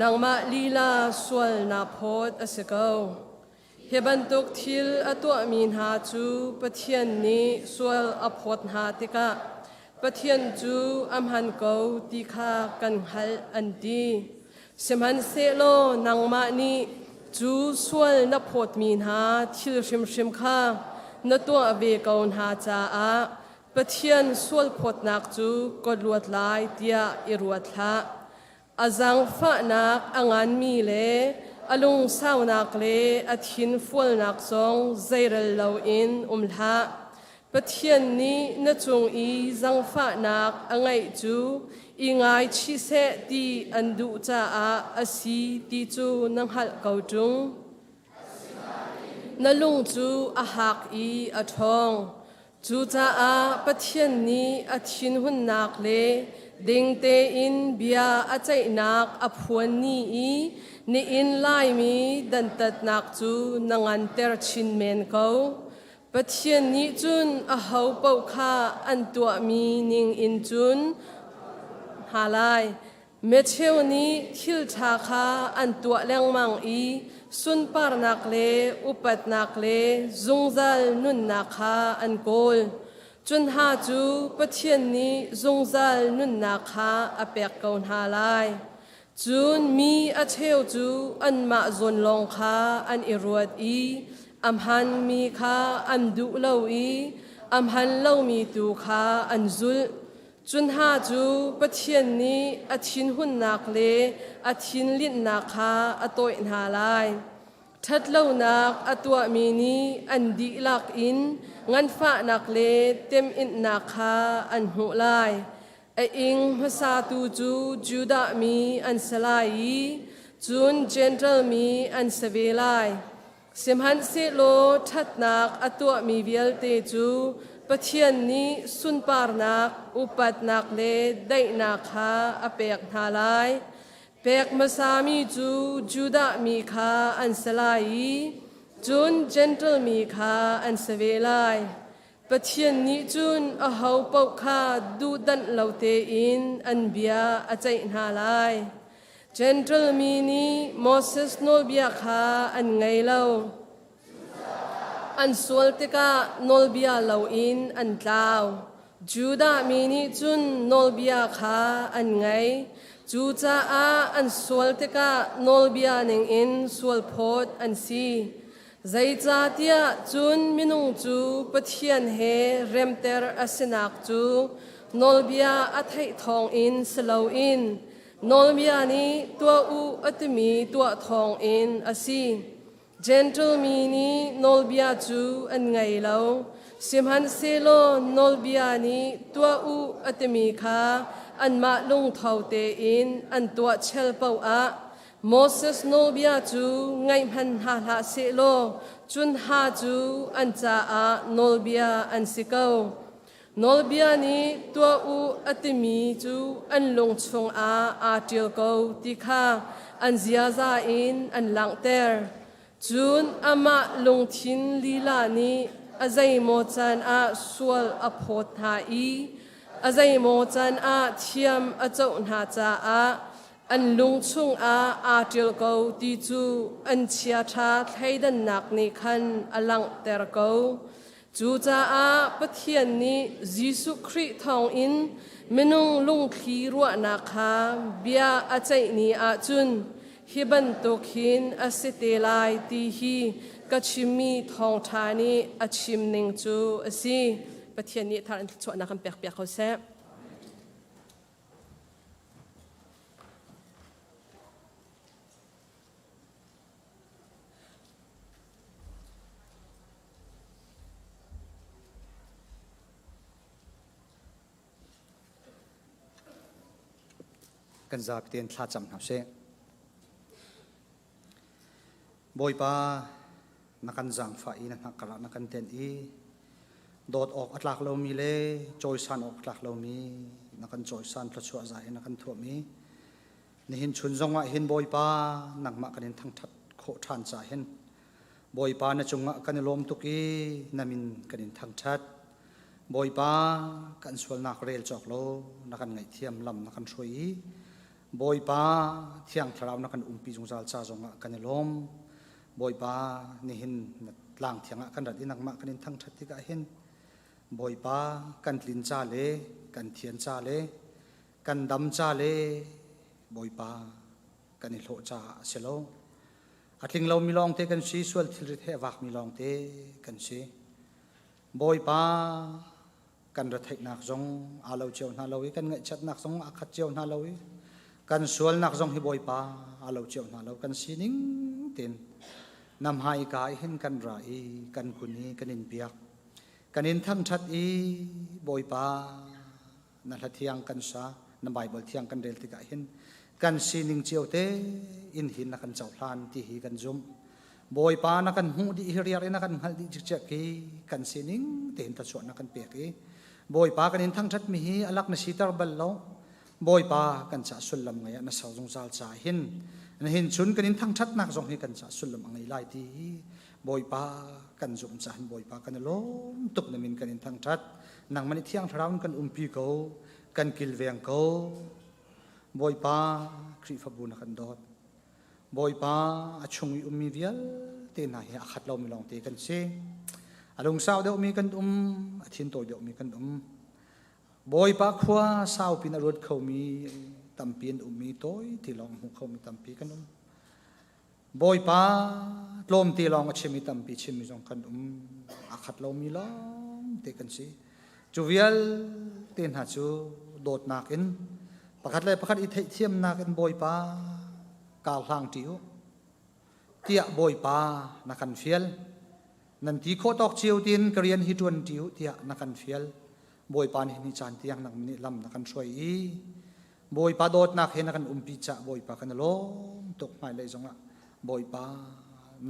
nang ma lila swal na phot asako heban tok thil atwa min ha chu pathian ni swal a phot ha tika pathian chu amhan ko ti kha kan hal an ti semhan se lo nang ma ni chu swal na phot min ha thil shim shim kha no to ve ko ha cha a pathian swal phot nak chu kodluat lai tia iruat tha azang fa nak angan mi le alung sau nak le athin fual nak song zairel lo in umla pathian ni na chung i zang fa nak angai chu ingai chi se ti andu cha a asi ti chu nang hal ko chung nalung chu a hak i a thong chu cha a pathian ni athin hun nak le ding te in bia a chai nak a phuan ni in lai mi dan tat nak chu nangan ter chin men ko pathian ni chun a ho pau kha an tua mi ning in chun halai me cheu ni thil tha kha an tua leng mang i sun par nak le upat nak le zungzal nun nak kha an kol chun ha chu pathian ni zungzal nun nak kha apek kaun halai chun mi a cheu chu an ma zon long kha an iruat i amhan mi kha an du lo i amhan lo mi tu kha an zul chun ha chu pathian ni athin hun nak le athin lit nak kha atoi na lai that lo nak atwa mi ni an di lak in ngan fa nak le tem in nak kha an hu lai a ing hasa tu chu juda mi an salai chun gentle mi an savelai semhan se lo that nak atwa mi vial te chu pathian ni sun par nak upat nak le dai nak kha apek na lai pek masami chu juda mi kha an salai chun gentle mi kha an savelai pathian ni chun a ho pau kha du dan lo te in an bia a chai na lai gentle mi ni Moses nol bia kha an ngai lo an sual tika nol bia lo in an tlaw juda mi ni chun nol bia kha an ngai chu cha a an sual tika nol bia ning in sual phot an si zai cha tia chun minung chu pathian he remter asinak chu nol bia a thai thong in slo in nol bia ni tua u atmi tua thong in asi gentle mi ni nol bia chu an ngai lo simhan se lo nol bia ni tua u atmi kha an ma lung thau te in an tua chel pau a Moses nol bia chu ngai man ha ha se lo chun ha chu an cha a nol bia an sikau nol bia ni tua u atmi chu an lung chung a til ko ti kha an zia za in an lang ter chun ama lung thin lila ni azai mo chan a sual a phot ha i azai mo chan a thiam a chau na cha a an lung chung a til ko ti chu an chia tha thaidan nak ni khan alang ter ko chu cha a pathian ni Jesu Christ thong in menung lung khi ruwa na kha bia a chai ni a chun hiban tokhin asite lai ti hi ก็ชิมมีทองทานี้อาชิมนิงจูสิประเทศนี้ทานชวนนักเปียกเปียกเขาแซ่กันจะเป็นทลาจำหนักเสบอยปานักันจังฝ่ายนักกระนักันเต็นอีโดดออกอัตลักเรามีเล่จอยสันออกอัตลักเรามีนักันจอยสันพระชัวใจนักันทั่วมีนี่เห็นชุนจงว่าเห็นบอยปานักมากันเห็นทั้งทัดโคทานใจเห็นบอยปาในจงว่ากันลมตุกีนามินกันเห็นทั้งทัดบอยปากันส่วนนักเรลจอกโลนักันไงเทียมลำนักันช่วยบอยปาเที่ยงทราวนักันปีจงจัลจ้าจงกันลมบอยปานี่เห็นล่างเที่ยงกันรัดนักมากันเห็นทั้งทัดที่กันเห็นบอยปากันลินจ้าเลกันเทียนจ้าเลกันดำจ้าเลบอยปากันนิโลจ้าเสลงอัดลิงเรามีลองเตกันซีส่วนทิริเทวักมีลองเตกันซีบอยปากันรัดให้นักจงอาเลวเจียวนาเลวิกันเงยชัดนักจงอาคัดเจียวนาเลวิกันส่วนนักจงให้บอยปาอาเลวเจียวนาเลวกันซีนิ่งเต็นนำหายกายเห็นกันไรกันคุนีกันอินเปียกกันอินทั้งชัดอีบอยปานั่นละเที่ยงกันซะนั่นใบบอลเที่ยงกันเดลติกาเห็นกันซีนิ่งเจียวเตอินหินนักกันเจ้าพลานที่หีกันจุมบอยปานักกันหูดีเรียร์นักกันหัลดีจิกจิกกันซีนิ่งเต็นตัดส่วนนักกันเปียกบอยปากันอินทั้งชัดมีฮีอลักนสีตาร์บัลโลบอยปากันจะสุลลัมไงนัสาวจงซาลซาหินนั่นหินชุนกันอินทั้งชัดนักจงให้กันจะสุลลัมไงไล่ที่บอยปากันจุมจะหินบอยปากันล้มตุกนมินกันอินทั้งชัดนังมันเที่ยงทราวน์กันปีเขากันกิลเวียงเขาบอยปาครีฟบูนักกันดอดบอยปาอชงมีมีเวียลเตน่าเหี้ยขัดเราไม่ลองเตกันเชอารมณ์สาวเดียวมีกันทินโตเดียวมีกันบอยปาขวาสาวปีนรถเขามีตัมปีนมีโต้ยที่ลองหูเขามีตัมปีกันบอยปาลมที่ลองเชมีตัมปีเชมีจงกันขัดเรามีลองเตกันเชจูเวียลเตนหาจูโดดนักอินประคัดเลยประคัดอิทธิเทียมนักอินบอยปากาลางจิวเตียบอยปานักกันเฟียลนันทีโคตอกจิวตินกเรียนฮิตวนจิวเตียนักกันเฟียลบอยปานี่นิจานเตียงนักมิลำนักกันช่วยบอยปาโดดนักเห็นนักกันปีจ่าบอยปากันล้มตกไม่เลยจงละบอยปา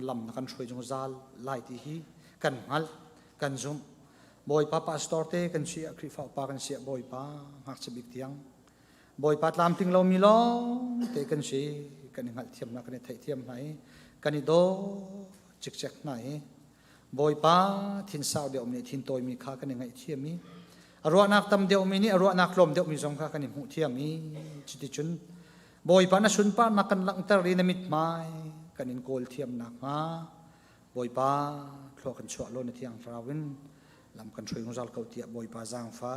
ลำนักกันช่วยจงซาลไล่ที่ฮีกันฮัลกันซุมบอยปาปาสตอร์เตกันเสียคริฟ้าปากันเสียบอยปาหักจะบิกเตียงบอยปาตามทิ้งเรามีล้อเตกันเสียกันหัดเทียมนักกันไทยเทียมไหนกันโดจิกจักไหนบอยปาทินสาวเดียวมีทินโตยมีข้ากันยังไงเทียมมีอรัวนักตำเดียวมีนี่อรัวนักลมเดียวมีสองข้ากันหูเทียมมีจิตจุนบอยปาณชุนปานักกันลังตรีนมิดไม้กันอินโกลเทียมนักมาบอยปาคลอกันชัวโลนเทียงฟราวินลำกันช่วยงจัลเขาเตียบอยปาจางฟ้า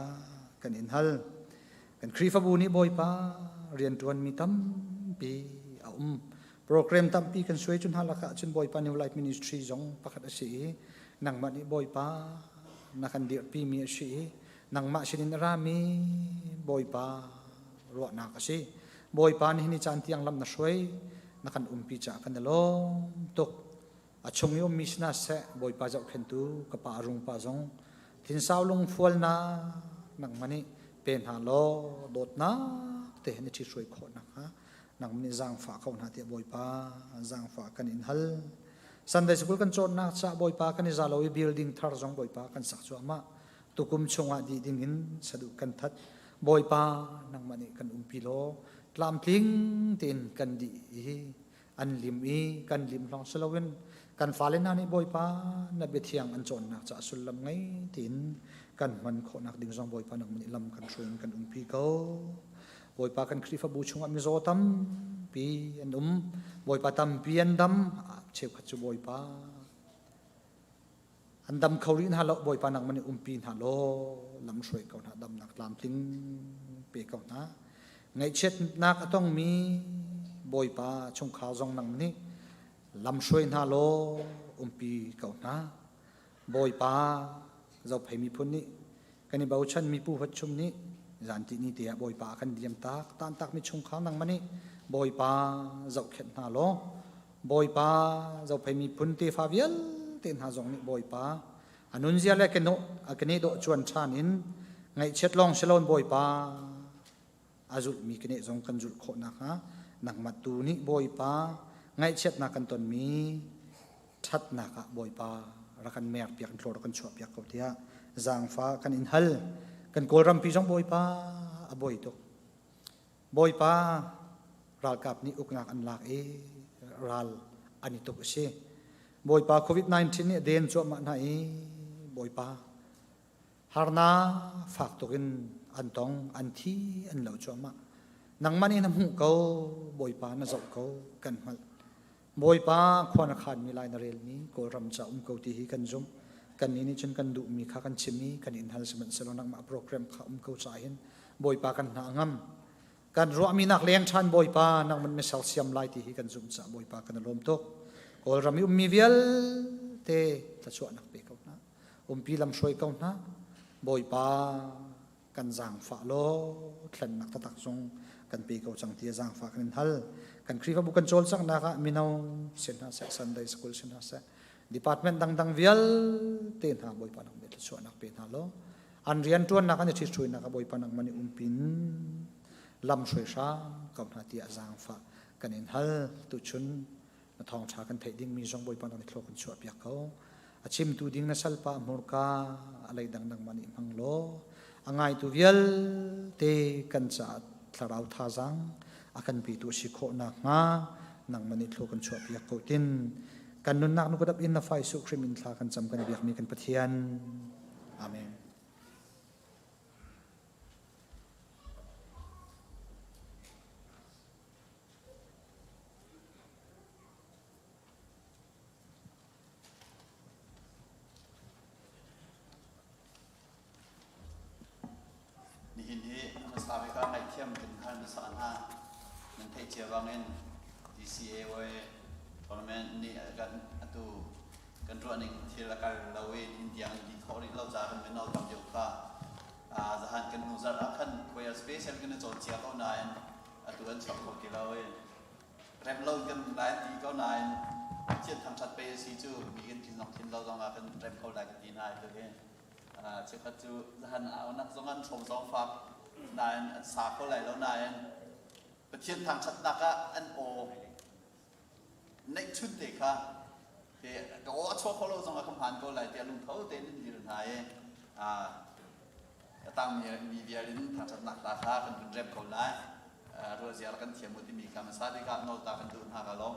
กันอินฮัลกันครีฟบูนี่บอยปาเรียนตวนมีตั้มปีโปรแกรมตั้มปีกันช่วยจนฮัลละกะจนบอยปานิวไลฟ์มินิสทรีจงประคัดสีนังมันนี่บอยปานักกันเดียปีมีสีนังมาชินินรามีบอยปารัวนักสีบอยปานี่นิจันที่ยังลำนัช่วยนักกันปีจ่ากันเดลตกอาชงยมมิสนาเสบอยปาเจ้าเข็นตูกับปารุงปาจงทินสาวลงฟัวนานังมันนี่เป็นหาโลโดดนาเตะนี่ที่ช่วยคนนะคะนังมันนี่จางฝาเขาหน้าเตียบอยปาจางฝากันอินฮัลสันเดย์สกุลกันโจนนักจะบอยปากันนี่จาลอยบิลดิ้งทาร์จงบอยปากันสักชัวมาตุกุมชงอาดีดิ้งอินสะดุกันทัดบอยปานังมันนี่กันปีโลลามทิ้งตินกันดีอันลิมกันลิมลองสลาวินกันฟ้าเลนนี่บอยปานับเทียงอันโจนนักจะสุลลำไงตินกันมันขนักดิ่งจงบอยปานักมันลำกันช่วยกันปีเขาบอยปากันคริฟบูชงมิโซตัมปีอันบอยปาตัมปีอันดำเชื่อขัดจูบอยปาอันดำเขาลินฮัลโลบอยปานักมันปีฮัลโลลำช่วยเขาหน้าดำนักลามทิ้งปีเขาหน้าไงเช็ดนักต้องมีบอยปาชงข่าวจงนังนี่ลำช่วยฮัลโล ปีเก่านะบอยป้าเราไปมีพ้นนี้กันในบ่าวชันมีผู้พัดชมนี้จานที่นี่เดียบอยป้ากันเดียมตากตานตักมีชงข้างนังมันนี่บอยป้าเราเข็นหน้าล้อบอยป้าเราไปมีพ้นเตฟ้าเวียลเต้นหาจงนี่บอยป้าอันนู้นเสียแล้วกันโนกันนี้โดจวนชานินไงเช็ดลองเชลอนบอยป้าอาจุดมีกันนี้จงกันจุดโคนักฮะนักมาตูนี่บอยป้าไงเช็ดนักกันตนมีชัดนักะบอยป้ารักันแมกเปียกโครรักันชอบเปียกเขาเทียจางฟ้ากันอินฮัลกันโกรำปีจงบอยป้าบอยตุบอยป้ารัลกับนี่อุกนักอันลักรัลอันนี้ตุกเชบอยป้าโควิด-19นี่เดินจวบมาไหนบอยป้าฮาร์นาฝากตุกินอันตองอันที่อันเหล่าจวบมานังมันนี่น้ำหูเขาบอยป้าน่าจะเขากันมาบอยป้าขวานขันมีลายนาเรลนี้โกรำจะเขาที่หิกันจมกันนี้จนกันดูมีข้ากันชิมีกันอินฮัลสมันสโลนักมาโปรแกรมข้าเขาใจเห็นบอยป้ากันหางมกันรัวมีนักเลี้ยงชันบอยป้านังมันไม่เซลเซียมลายที่หิกันจมจะบอยป้ากันลมตกโกรำมีเวียลเตะตะชวนักเปเขานะปีลำช่วยเขานะบอยป้ากันจางฝาโลแข่งนักตักจงกันปีเขาจังที่จางฝากันฮัลกันครีฟบุกันโจลสักนะคะมีน้องเซนฮาเซซันเดย์สกูลเซนฮาเซดีพาร์ตเมนต์ดังเวียลเต้นหาบอยปานักเบลชวนักเป็นฮัลโหลอันเรียนตัวนักอันที่ช่วยนักบอยปานักมันปินลำช่วยช้ากับนาทีจางฝากันอินฮัลตุชุนนทองชากันเทดิ้งมีจงบอยปานักในโลกคนช่วยเปียกเขาอาชิมตูดิ้งนัสลปะมูร์กาอะไรดังมันมังโลอังไงตูเวียลเตกันจัดทาราวท่าจังakan pitu sikho nak nga nang manit lo kan chuap yak ko tin kan nun nak nu kodap in na fai su krimin thla kan cham kan biak mi kan pathian amen ni hindi namasabi ka ngai thiam tin khan sa na nan thei che wangin DCA we parliament ni kan atu kan running thila kar lawe indian di thori lau za kan menal kam yo ka zahan kan nuzar akhan ko ya special kan chon chia ko nai atu an chok ko ki lawe rem lo kan lai ti ko nai chiat tham chat pe si chu mi kan tin nok tin lau zong kan rem ko lai ti nai to ke che ka chu zahan a nak zong an chom zong fa nai sa ko lai lo naiประเทศทางชัดนักอันโอในชุดเด็กค่ะเดี๋ยวก็ชอบเขาเราส่งคำผ่านก็เลยเดี๋ยวลุงเขาเต้นยืนหายตั้งมีเดียรินทางชัดนักราคาเป็นเร็บเขาไล่รัวเสียกันเทียมมุติมีการสาธิตการโนตากันดูหากันลง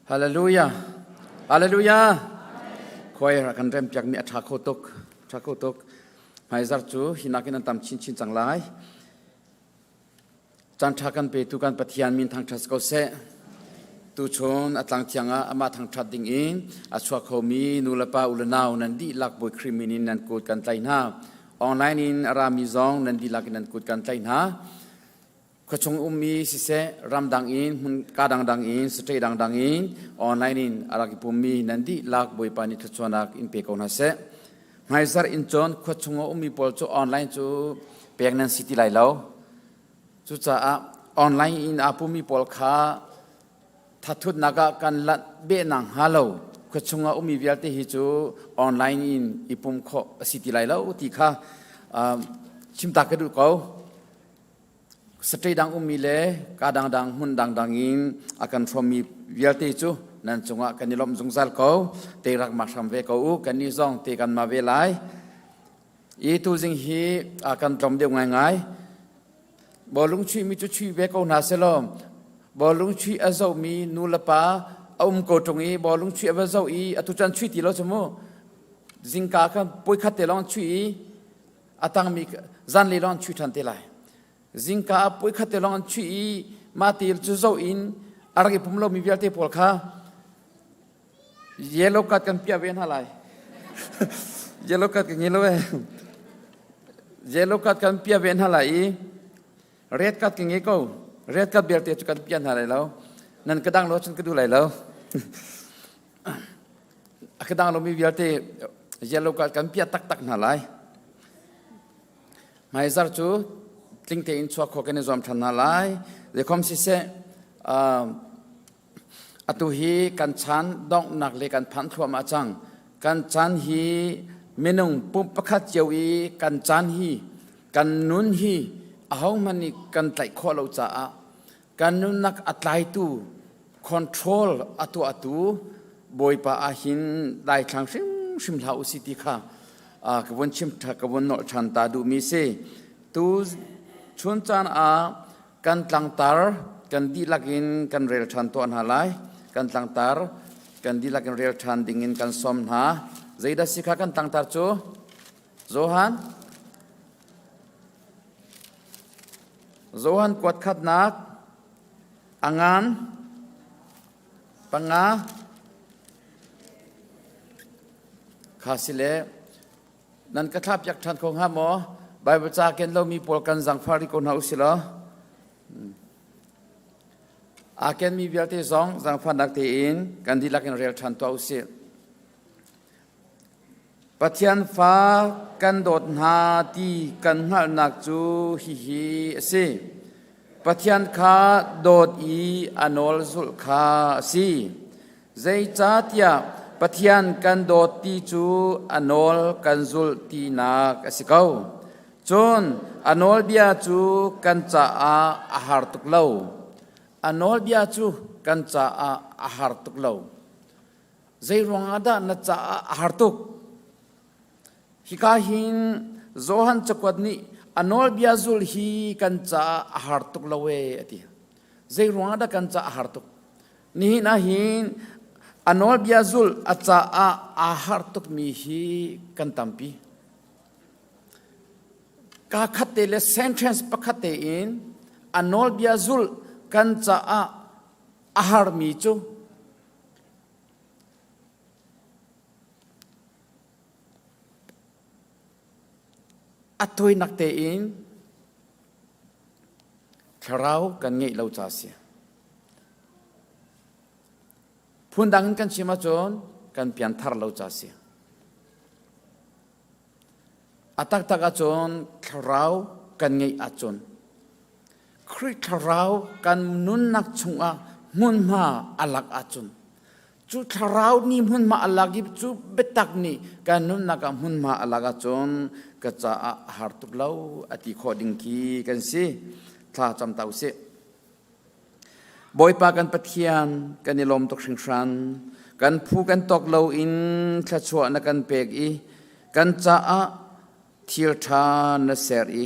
Hallelujah. Hallelujah. Khoi rakan rem piak mi athakotok. Mai zar chu hinakin tam chin changlai. Chan thakan pe tu kan pathian min thang thas ko se. Tu chon atlang thianga ama thang that ding in achwa khomi nulapa ulanau nan di lak boy kriminin nan kut kan tlai na. Online in arami zong nan di lak nan kut kan tlai na. Kachong ummi sise ram dang in hun kadang dang in stay dang in online in araki pummi nandi lak boy pani thachwanak in pe kona se maizar in chon kachong ummi pol chu online chu peknan city lai lo chu cha online in apumi pol kha thatut naga kan lat be nang halo kachong ummi vialte hi chu online in ipum kho city lai lo ti kha chimta ka du ko Setri dang umile, kadang dang hun dang dangin akan fomi vialte chu nan chunga kanilom zungzal ko te rak maksam ve ko kani zong te kan ma ve lai I tu jing hi akan tom de ngai bolung chui mi chu chui ve ko na selom bolung chui azo mi nulapa ko tongi bolung chui azo I atu chan chui ti lo chmo jingka kan poi khat te long chui atang mi zan le long chui than te lai Zingka poi khatelong chui matil chuzo in aragi pumlo mi vialte polkha yellow kat kan pia ven halai yellow kat kan yellow kat kan pia ven halai red kat kan ngeko red kat vialte chu kan pia halai lo nan kadang lo chun kadu lai lo akadang lo mi vialte yellow kat kan pia tak halai maizar chu Tling te in chua khoken zom thana lai de kom si se atu hi kan chan dong nak le kan phan thua ma chang kan chan hi menung pum pakhat chewi kan chan hi kan nun hi ahong mani kan tai kho lo cha a kan nun nak atlai tu control atu boi pa a hin dai thang sim lau si ti kha kabon chim tha kabon no chan ta du mi se tu chun chan kan tlang tar kan di lakin kan rel chan to an halai kan tlang tar kan di lakin rel chan dingin kan som na zaida sikha kan tlang tar chu Zohan kwat khat nak angan panga khasile nan ka thap yak than khong ha mo Bible cha ken lo mi pol kan jang phari ko na usilo a ken mi vialte zong jang phanak te in kan di lakin rel than to usil pathian fa kan dot na ti kan hal nak chu hi se pathian kha dot I anol zul kha si zai cha tia pathian kan dot ti chu anol kan zul ti nak asikau Chon anol bia chu kan cha ahar tuk lo anol bia chu kan cha ahar tuk lo zai rong ada na cha ahar tuk hikahin zohan chakwat ni anol bia zul hi kan cha ahar tuk lo we ati zai rong ada kan cha ahar tuk ni na hin anol bia zul acha ahar tuk mi hi kan tampi ka khate le sentence pakhate in anol biazul kan cha ahar mi chu atoi nakte in tharau kan ngei lo cha sia phundang kan chima chon kan pian thar lo cha sia atak taka chon tharau kan ngei achon khri tharau kan nun nak chunga mun ma alak achon chu tharau ni mun ma alagi chu betak ni kan nun nak mun ma alaga chon ka cha har tuk lau ati khoding ki kan si tha cham tau se boy pa kan pathian kan ilom tok singsan kan phu kan tok lo in thla chua na kan pek I kan cha thir tha na ser I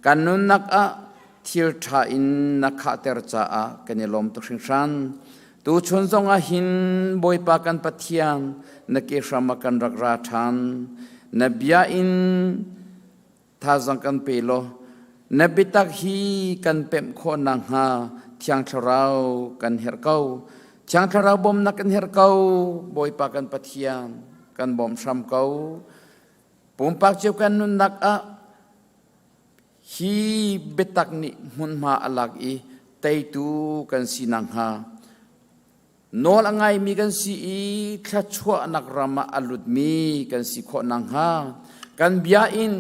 kan nun nak thir tha in na kha ter cha kan ilom tok singsan tu chun zong a hin boi pa kan pathian na ke rama kan rak ra than na bia in tha zang kan pe lo na bitak hi kan pem kho nang ha thiang tharau kan her kau thiang tharau bom na kan her kau boi pa kan pathian kan bom sam kau pum pak cheu kan nun nak a hi betak ni mun ma alak i tei tu kan sinang ha nol angai mi kan si i thla chua nak rama alut mi kan si kho nang ha kan bia in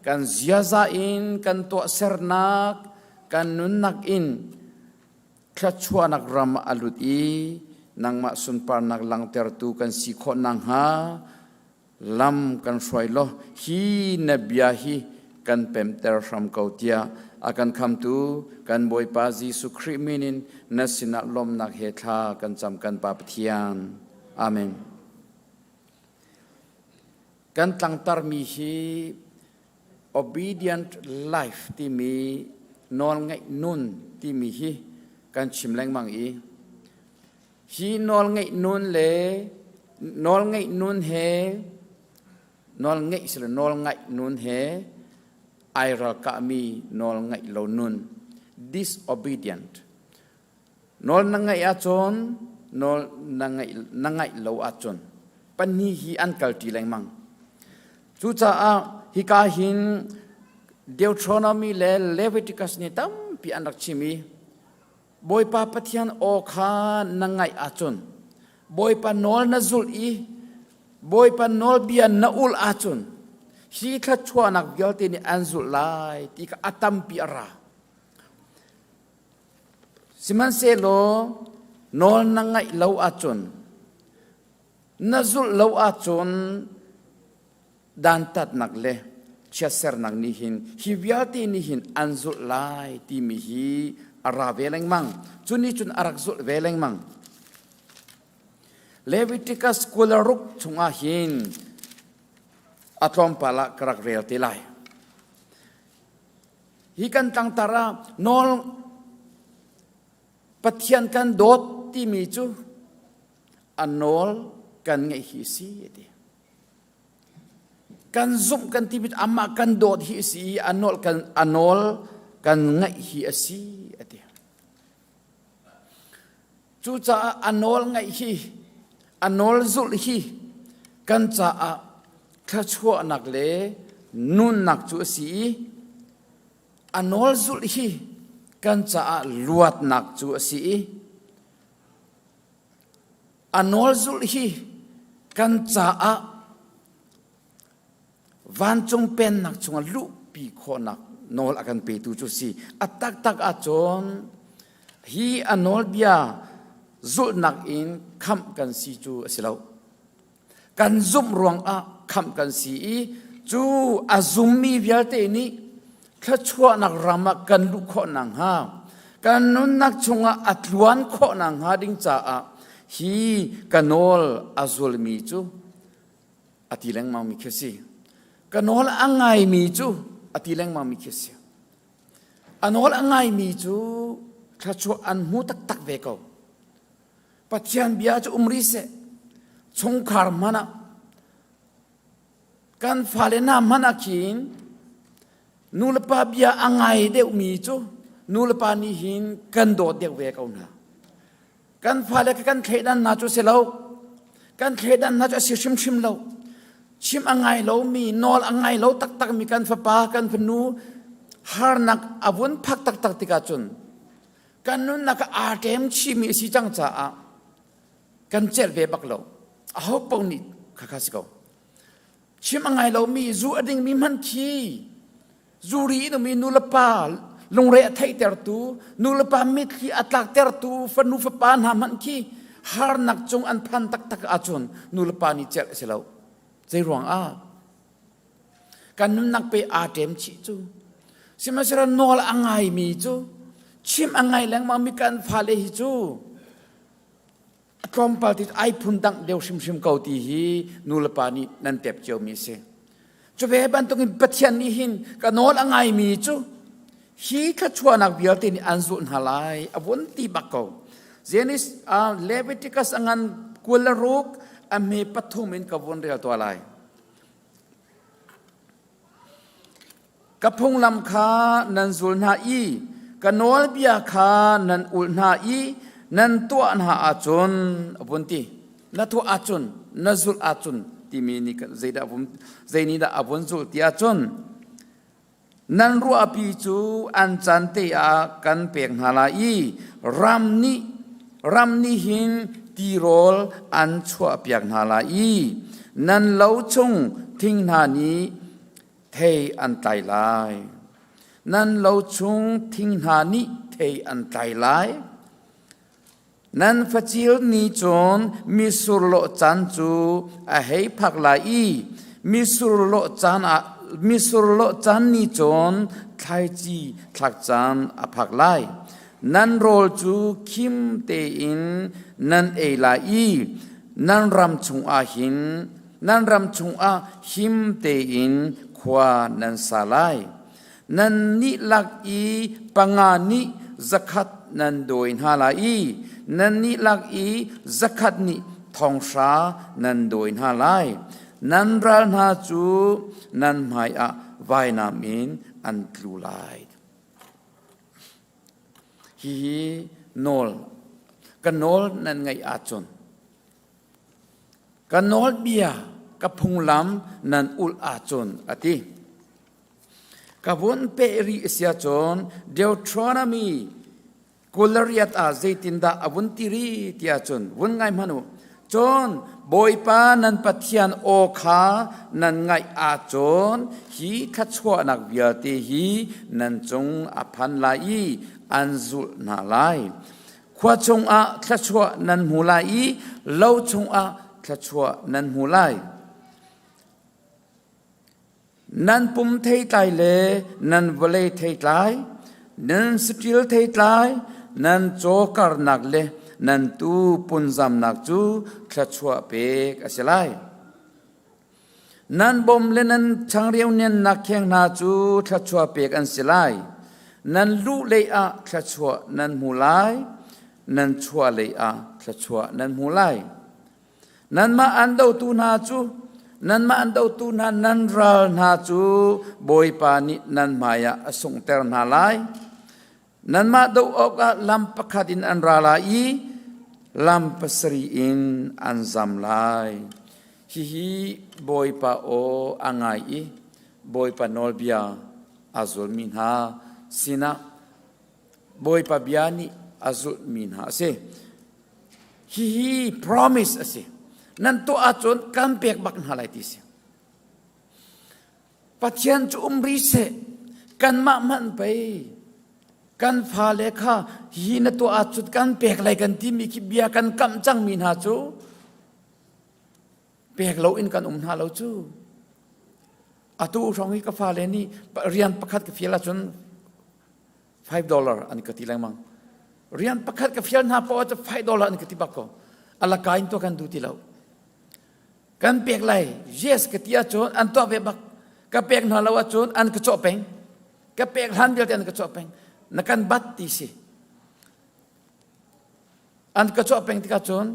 kan zia za in kan to sernak kan nun nak in thla chua nak rama alut i nang ma sun par nak lang ter tu kan si kho nang ha lam kan soi lo hi na bia hi kan pem ter ram kautia akan kham tu kan boi pa Jesu Christ minin na sina lom nak he tha kan cham kan pa pathian amen kan tang tar mi hi obedient life ti mi nol ngai nun ti mi hi kan chim leng mang i hi nol ngai nun le nol ngai nun he nol ngai sila nol ngai nun he aira ka mi nol ngai lo nun disobedient nol nangai achon nol nangai lo achon pani hi an kalti leng mang chu cha a hi ka hin Deuteronomy le Leviticus ni tam pi anak chimi boy pa pathian o kha nangai achon boy pa nol na zul i boy pa nol bia na ul achon hi kha chua nak gyalte ni anzul lai ti ka atam pi ara siman se lo nol nangai lo achon nazul lo achon dan tat nak le chaser nak ni hin hi gyalte ni hin anzul lai ti mi hi ara veleng mang chuni chun arak zul veleng mang Leviticus kularuk chunga hin atom pala karak real tilai hi kan tang tara nol pathian kan dot ti mi chu anol kan ngai hi si eti kan zum kan ti bit amma kan dot hi si anol kan ngai hi asi eti chu cha anol ngai hi anol zul hi kan cha a kha chua nak le nun nak chu si anol zul hi kan cha a luat nak chu si anol zul hi kan cha a van chung pen nak chung lu pi kho nak nol akan pe tu chu si atak tak a chon hi anol bia zul nak in kham kan si chu asilau kan zum ruang a kham kan si chu azum mi vialte ni kha chua nak rama kan lu kho nang ha kan nun nak chunga atluan kho nang ha ding cha a hi kanol azul mi chu atileng ma mi khesi kanol angai mi chu atileng ma mi khesi anol angai mi chu kha chua an mu tak tak ve ko pathian bia chu umri se chungkhar mana kan falena mana kin nulpa bia angai de mi chu nulpa ni hin kan do de ve ka na kan fale kan khedan na chu selo kan khedan na chu shim shim lo chim angai lo mi nol angai lo tak tak mi kan fa pa kan phnu har nak avun phak tak tak tika chun kan nun nak atem chi mi si chang cha a kan chel ve bak lo a ho pong ni kha kha siko chim angai lo mi zu ading mi man khi zu ri no mi nulpa long re thai ter tu nulpa mit khi atlak ter tu fanu fa pan ha man khi har nak chung an phan tak tak a chun nulpa ni chel selo zai ruang a kan nun nak pe atem chi chu simasira nol angai mi chu chim angai lang ma mi kan phale hi chu kompaltit ai phundang deu sim sim kauti hi nulpani nan tep cheu mi se chuve ban tungin pathian ni hin kanol angai mi chu hi kha chuanak bialte ni anzul halai avon ti bakko Zenis Leviticus angan kularuk ame pathum in kavon real to alai kapung lam kha nan zul na I kanol bia kha nan ul na I nan to na achun abunti na to achun nazul achun timini zaida abun zaini da abun zul ti achun nan ru api chu an chan te a kan pek hala I ramni hin ti rol an chua piak hala I nan lo chung thing na ni thei an tai lai nan lo chung thing na ni thei an tai lai nan fachil ni chon mi sur lo chan chu a hei phak lai I mi sur lo chan ni chon thai chi thak chan a phak lai nan rol chu kim te in nan e la I nan ram chung a hin nan ram chung a him te in khwa nan salai nan ni lak I pangani zakat nan doin hala I nan ni lak I zakat ni thong sha nan doin halai nan ral na chu nan mai a vai na min an tlulai hi nol kanol nan ngai achon kanol bia kapung lam nan ul achon ati kavun pe ri sia chon Deuteronomy kulariat a zaitinda avun tiri tia chon vun ngai manu chon boipa nan pathian o kha nan ngai achon hi khachwa nak bia te hi nan chung aphan lai anzul na lai khwa chung a khachwa nan mulai lo chung a khachwa nan mulai nan pum thei tai le nan vale thei tai nan stil thei tai nan chokar nak le nan tu punzam nak chu khachwa pe aselai nan bom le nan changreu nen nak kheng na chu khachwa pe an selai nan lu le a khachwa nan mulai nan chua le a khachwa nan mulai nan ma an do tu na chu nan ma an do tu na nan ral na chu boi pa ni nan maya asung ter na lai nan ma do ok a lam pakhatin an rala I lam pasri in an zam lai hi boi pa o angai I boi pa nolbia azul min ha sina boi pa biani azul min ha se hi promise ase nan to achon kan pek bak halai ti se pathian chu umri se kan ma man pai kan pha le kha hi na to achut kan pek lai kan ti mi ki bia kan kam chang min ha chu pek lo in kan ha lo chu atu rong ka pha le ni rian pakhat ka fiala chun $5 ani ka ti lang mang rian pakhat ka fial na po $5 ani ka ti bako ala kain to kan du ti lo kan pek lai yes ka tia chon an to ve bak ka pek na lawa chon an ka chopeng ka pek han bil an ka chopeng na kan bat ti si an ka chopeng ti ka chon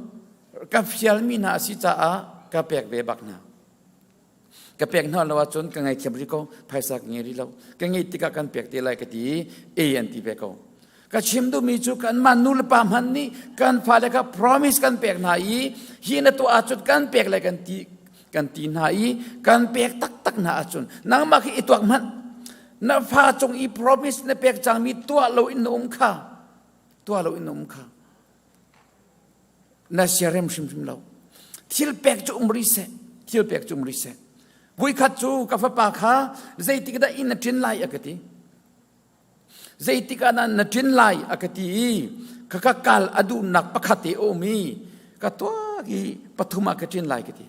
ka fial mi na si cha a ka pek ve bak na ka pek na lawa chon ka ngai khebri ko phaisa nge ri lo ka ngai ti ka kan pek ti lai ka ti e an ti ve ko ka chim du mi chu kan manul pa man ni kan pha le ka promise kan pek na I hi na to achut kan pek lai kan ti na I kan pek tak tak na achun nang ma ki itwak man na pha chung I promise na pek chang mi tua lo in kha na sharem shim lo thil pek chu umri se vui khat chu ka fa pa kha zaiti ka da in tin lai akati zaiti ka na tin lai akati ka kal adu nak pakhati o mi ka to gi pathuma ka tin lai kati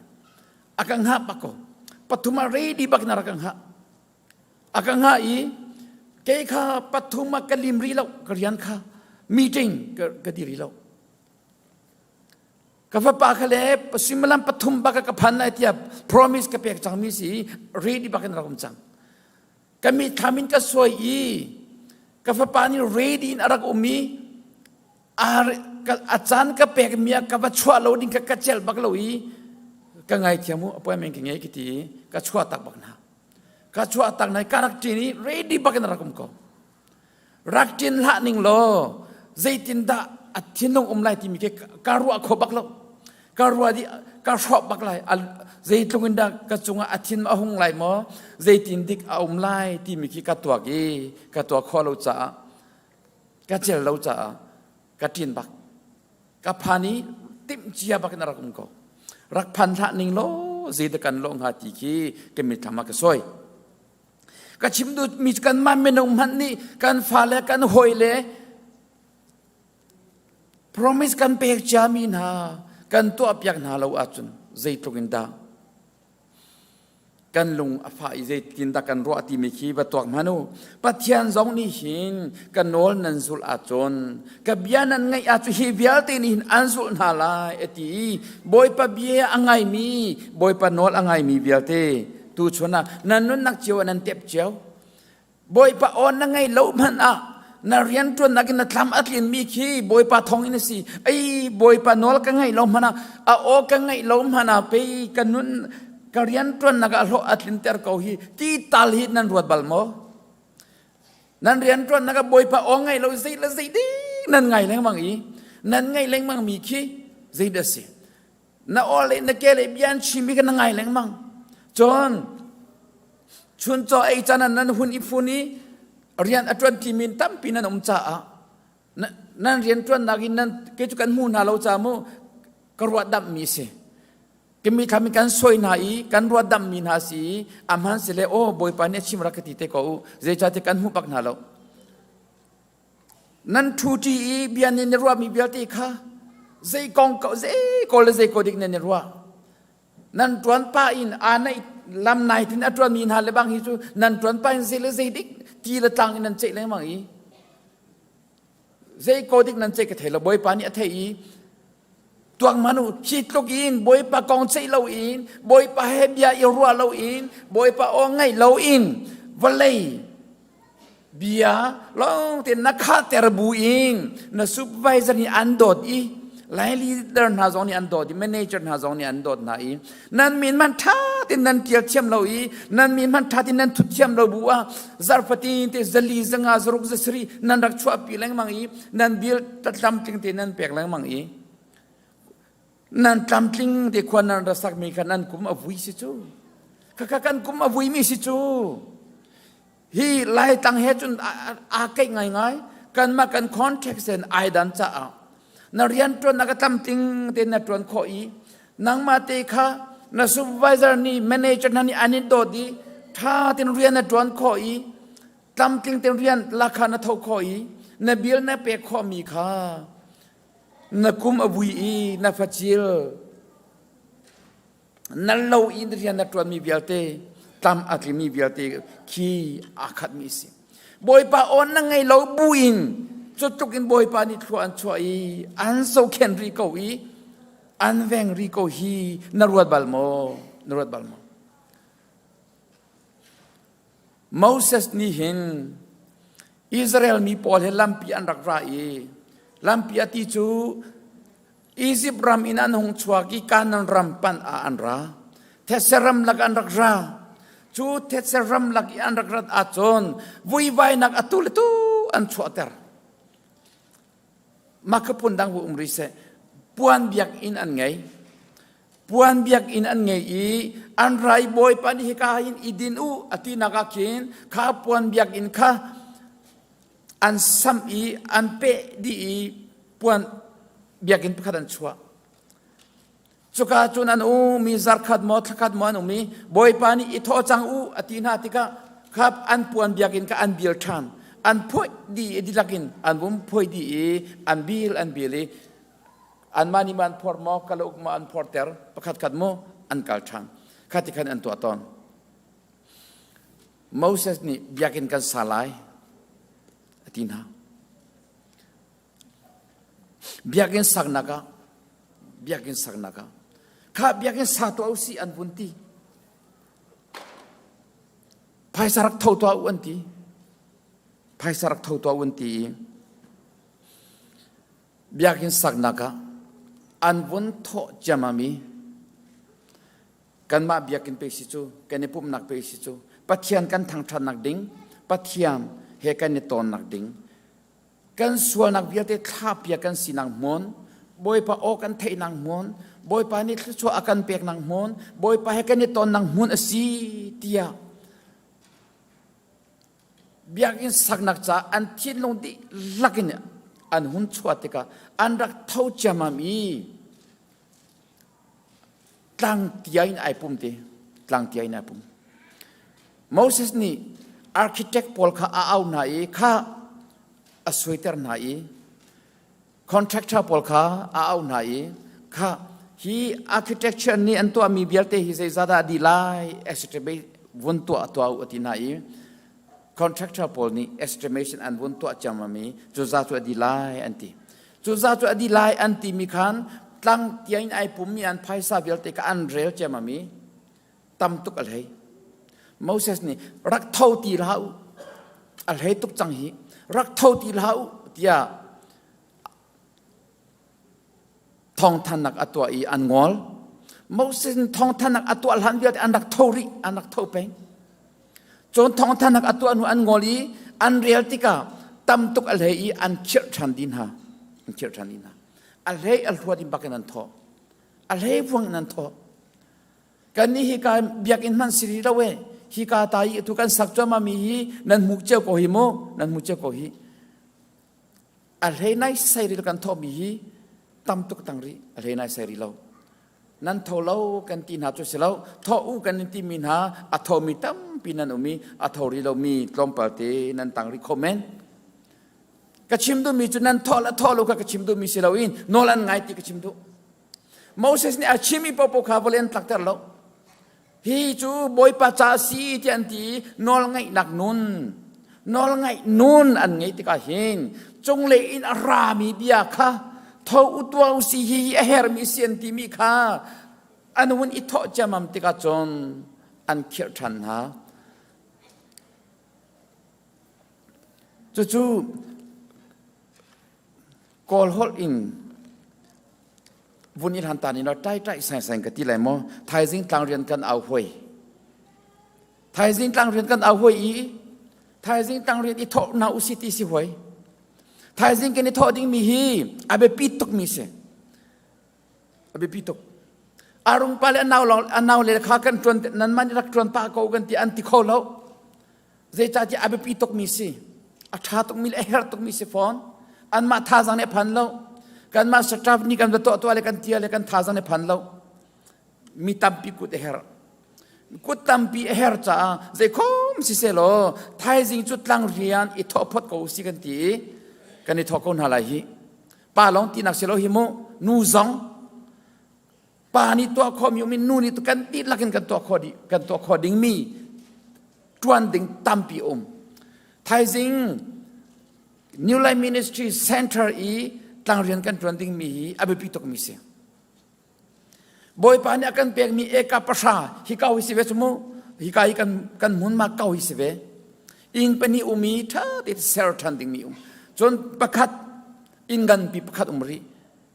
akang ha pako pathuma ready bak na rakang ha akang ha I ke kha pathuma kalim ri lo krian kha meeting ka diri lo ka fa pa khale pasimalam pathum ba ka phan na tia promise ka pek chang mi si ready bak na rakum chang kami thamin ka soi I ka fa pa ni ready in arak umi ar อาจารย์ก็เปกเมียกับว่าชั่วเราดิ้งกับเจลบักเราอีก็ไงเขียมูอภัยแมงกิงไงกิตีก็ชั่วตักบักนะก็ชั่วตักในการรักจีนี้เรดีบักนรักมก็รักจีนละนิ่งโลใจตินดาอัฐินงอมไลที่มีแค่การัวขบักเราการัวที่การชอบบักไลใจตรงนั้นก็จงอัฐินมาหงไลมอใจตินดิกอมไลที่มีแค่กัตัวกีกัตัวข้อเราจะกัเจลเราจะกัจีนบักกับพานี้ติมเจียบักนรักมก็รักพันธะนิ่งโลใจตะกันลงหาติกีก็มีธรรมะก็สวยก็ชิมดูมีกันมันเมนงมันนี่กันฟ้าเลกันหอยเลpromise กันเปกจามีนากันตัวเปียกนาเราอาจุนใจตรงนั้นกันลงอาฟ้าใจกินตากันรัวที่มีขีบตัวมานูปัจจัยสองนี้หินกันโนลนันสุลอาจุนกับเบียนันไงอาจุฮีเบียตีนี่อันสุลนาลายเอตีบอยปะเบียอังไงมีบอยปะโนลอังไงมีเบียตีตูชนะนันนุนนักเจียวนันเต็บเจียวบอยปะออนนังไงเล่ามันอ่ะนาเรียนจนนักนักทำอัตลินมีขี้บอยปะทองอินสิไอ้บอยปะโนลกังไงเล่ามันอ่ะโอกังไงเล่ามันอ่ะไปกันนุนการเรียนจนนักโลอัตลินเตอร์เขาฮีที่ตัลฮิตนันรวดบัลโมนันเรียนจนนักบอยปะอองไงเล่าสิละสิดีนั่นไงเล้งมังอีนั่นไงเล้งมังมีขี้สิเดสิน่าโอเลนักเกลเบียนชิมิกันไงเล้งมังจนชุนจอไอจานันนั้นหุ่นอิฟุนีเรียนอัตวันที่มินตั้มปีนั้นจ่านั่นเรียนจวนนักินนั้นเกี่ยวกับมูนาเราจามูกรัวดำมีสิก็มีทำกันสวยนาอีกันรัวดำมีนาสีอามันเสเลโอบอยปานเนชิมรักติเตโกเจจาติกันหูปักนาเรานั่นทูจีเบียนเนรัวมีเบียติค่ะเจกองเจโกเลเจโกดิกเนรัวนั่นตวนป้าอินอันในลำไหนที่อัตวันมีนาเลบังฮิจูนั่นตวนป้าอินเซเลเจดิกทีละตังนั่นเจ๊เลยมั้งอีเจ๊โกดิกนั่นเจ๊ก็เทละบอยปานี่เทอีตัวมนุษย์คิดลูกอินบอยปากองเจ๊เราอินบอยปาเฮเบียอิรัวเราอินบอยปาองไงเราอินวันเลยเบียเราเต็นนักข่าวเตอร์บูอินนักซูเปอร์วิเซอร์นี่อันโดดอีไลลีเดอร์น่าจงนี่อันโดดอีแมเนเจอร์น่าจงนี่อันโดดน่ะอีนั่นมีมันท่าที่นั่นเกี่ยวเชื่อมเราอีนั่นมีมันท่าที่นั่นทุกเชื่อมเราบัวซาร์ฟตีนที่จะลีจังอาซรุกจะสรีนั่นรักชัวปีแรงมังอีนั่นบิลตัดลำติงที่นั่นเปียกแรงมังอีนั่นลำติงที่ควรนั่นรักสักมีกันนั่นกุมอวุยสิจูกันกุมอวุยมีสิจูฮีไล่ตั้งเหตุจนอาเกยง่ายกันมากันคอนแทคเซนไอดันจ้านาเรียนจนนักทำติงเต็นนักจวนขออีนังมาเตค่ะนักซูเปอร์วิเซอร์นี่แมเนเจอร์นี่อันนี้โดดีถ้าเต็นเรียนนักจวนขออีทำติงเต็นเรียนราคานักเท่าขออีนักบิลนักเปกขอมีค่ะนักคุมอวุยอีนักฟัจิลนักเล่าอินเรียนนักจวนมีเบียลเตทำอัตลิมีเบียลเตขี้อาคัดมีสิบอยปาออนนั่งไงเราบุอินจุดกินบอยปานิทรัวอันช่วยอันโซเคนริโกอีอันแวงริโกฮีนรวดบัลโมโมเสสนี่เห็นอิสราเอลมีพอลเฮลัมปีอันรักราอีลัมปีอติจูอียิปต์รัมอินันหงชัวกิการนันรัมปันอันราเทสรัมลักอันรักราจูเทสรัมลักอันรักราอาจนวุยไวนักอตุลตุอันชัวเตอร์มาขปุ่นดังหุ่มริเซปวนเบียกอินอันไงปวนเบียกอินอันไงอีอันไรบอยปันฮิกาอินอีดินอูอตินักกินข้าปวนเบียกอินข้าอันซ้ำอีอันเปดีอีปวนเบียกอินพัดอันชัวจุกาจุนันอูมีซาร์คัดมอทคัดมอนูมีบอยปันอิทอจังอูอตินาติกาข้าอันปวนเบียกอินข้าอันเบียร์ชันอันพ่อยดีดีลักินอันบุ้มพ่อยดีอันบิลอันมานิมันพอร์มอกะลุกมาอันพอร์เตอร์ประคัดขัดโมอันกัลชังขัดที่ขันอันตัวตอนโมเสสนี่เบียกินกันสลายตินาเบียกินสักนักข้าเบียกินสัตว์เอาสิอันบุญตีภายสารักเท่าตัวอันตีภายสารักเท่าตัววันตี biakin saknaka anvun tho jamami kan ma biakin pe si chu kan pum nak pe si chu pathian kan thang than nak ding pathiam he kan ni ton nak ding kan sual nak biate tha pia kan sinang mon boy pa o kan thei nang mon boy pa ni chu akan pek nang mon boy pa he kan ni ton nang mon asi tia biakin saknak cha an thin long di lakin an hun chuatika an rak thau jamami tlang tiain ai pum te tlang tiain ai pum Moses ni architect pol kha au na e kha a sweater na e contractor pol kha au na e kha hi architecture ni an to mi bialte hi se zada di lai estimate won to au atina e contractor pol ni estimation and won to chamami chu za tu di lai anti chu za tu di lai anti mi khan tlang tiain ai pum mi an phaisa bialte ka an rel chamami tam tuk al hai Moses ni rak thau ti lau al hai tuk chang hi rak thau ti lau tia thong thanak atwa i an ngol Moses thong thanak atwa al han biat an rak thau ri an rak thau peng chon thong thanak atwa nu an ngoli an real tika tam tuk al hai i an chir than din ha an chir than din ha al hai al thwa din bakan an tho al hai buang nan tho kan ni hi ka biak in man siri rawe hi ka tai tu kan sak chama mi hi nan muk che ko hi mo nan muk che ko hi al hei nai sai ri kan tho mi hi tam tuk tang ri al hei nai sai ri lo nan tho lo kan tin ha chu se lo tho u kan ti min ha a tho mi tam pinan umi a tho ri lo mi tlom pa te nan tang ri comment ka chim du mi chu nan tho la tho lo ka chim du mi se lo in no lan ngai ti ka chim du Moses ni a chimi popo kha volen tlak ter lo hi chu boy pa cha si tian ti nol ngai nak nun an ngai ti ka hin chung le in arami bia kha tho utwa si hi a her mi sian ti mi kha anun i tho jamam ti ka chon an khir than ha chu call hol in vunil han tani no tai sai ka ti lai mo thai jing tlang rian kan au hoi thai jing tlang rian kan au hoi i thai jing tlang rian i tho na u si ti si hoi thai jing ken i tho ding mi hi abe pi tok mi se abe pi tok arung pale anau le kha kan tron nan man rak tron pa ko gan ti an ti kho lo ze cha ti abe pi tok mi si a tha tok mi le her tok mi se phone an ma tha jang ne phan lo kan ma staff ni kan to le kan tia le kan tha jang ne phan lo mi tam pi ku te her ku tam pi her cha ze khom si se lo thai jing chu tlang rian i tho phot ko si kan ti kan ni tho ko na lai hi pa long ti nak se lo hi mo nu zong pa ni to kho mi mi nu ni to kan ti lakin kan to kho ding mi tuan ding tam pi thai jing New Life Ministry Center i tlang rian kan tuan ding mi abe pi tok mi se boy pa ni akan pek mi eka pasha hi kau hi se ve sumo hi kai kan mun ma kau hi se ve in pani umi tha ti ser than ding mi chon pakhat in gan pi pakhat umri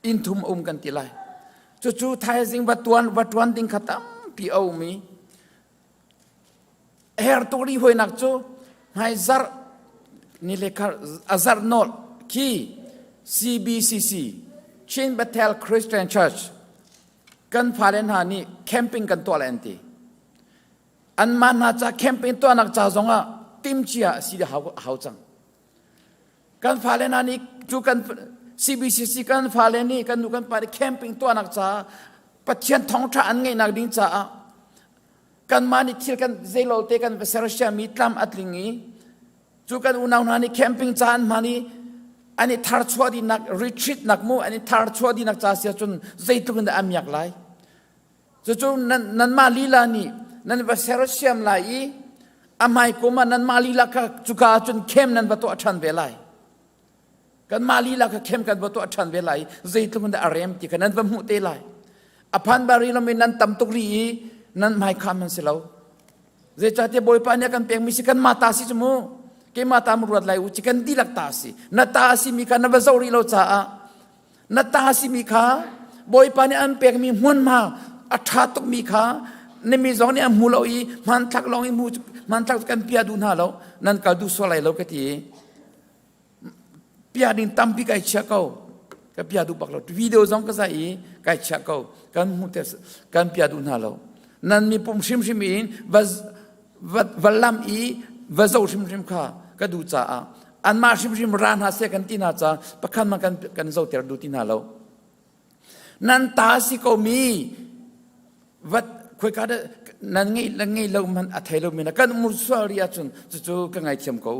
in thum kan ti lai chu thai jing watuan ding khatam pi au mi her tori hoi nak chu hai zar ni lekar azar nol ki CBCC Chin Bethel Christian Church kan phalen ha ni camping kan to la anti an man ha cha camping to nak cha zonga tim chia si de hau chang kan phalen ha ni chu kan CBCC kan phalen ni kan nu kan pa camping to nak cha pathian thong tha an ngai nak ding cha kan mani thil kan zelo te kan veserasha mi tlam atlingi chu kan unaw na ni camping chan mani ani thar chwadi nak retreat nak mu ani thar chwadi nak cha sia chun zeitung da amyak lai chu nan ma lila ni nan veserasha lai amai kuma nan ma lila ka chuka chun kem nan ba to athan ve lai kan ma lila ka kem kan ba to athan ve lai zeitung da arem ti kan ba mu te lai aphan bari lo min nan tam tuk ri nan mai khaman se lo ze cha te boy pa ne kan peng mi si kan mata si chumu ke mata mu rat lai u chikan dilak ta si na ta si mi kan ba zori lo cha นาตาสิมีขาบอยปานี่อันเปียกมีหุ่นมาอัฐาตุกมีขาในมีสองนี่อันมูเราอีมันทักลองอีมูมันทักกันเปียดูน่าเรานั่นก็ดูสลายเราก็ทีเปียดินตั้มปีไก่เชือกเขาก็เปียดูปักเราวิดีโอสองก็ใส่ไก่เชือกเขากันมุเตสกันเปียดูน่าเรานั่นมีปุ่มชิมอินวัลลัมอีวัจชิมข้าก็ดูจ้าอันมาชิมร้านหาเสกันที่น่าจะประคันมากันเจ้าเตอร์ดูที่น่าเรานั่นตาสิก็มีวัดคุยกันนั่นไงเรามันอัฐิเรามีนะกันมุสวารีอาจุนจู่ๆก็ไงเทียมเขา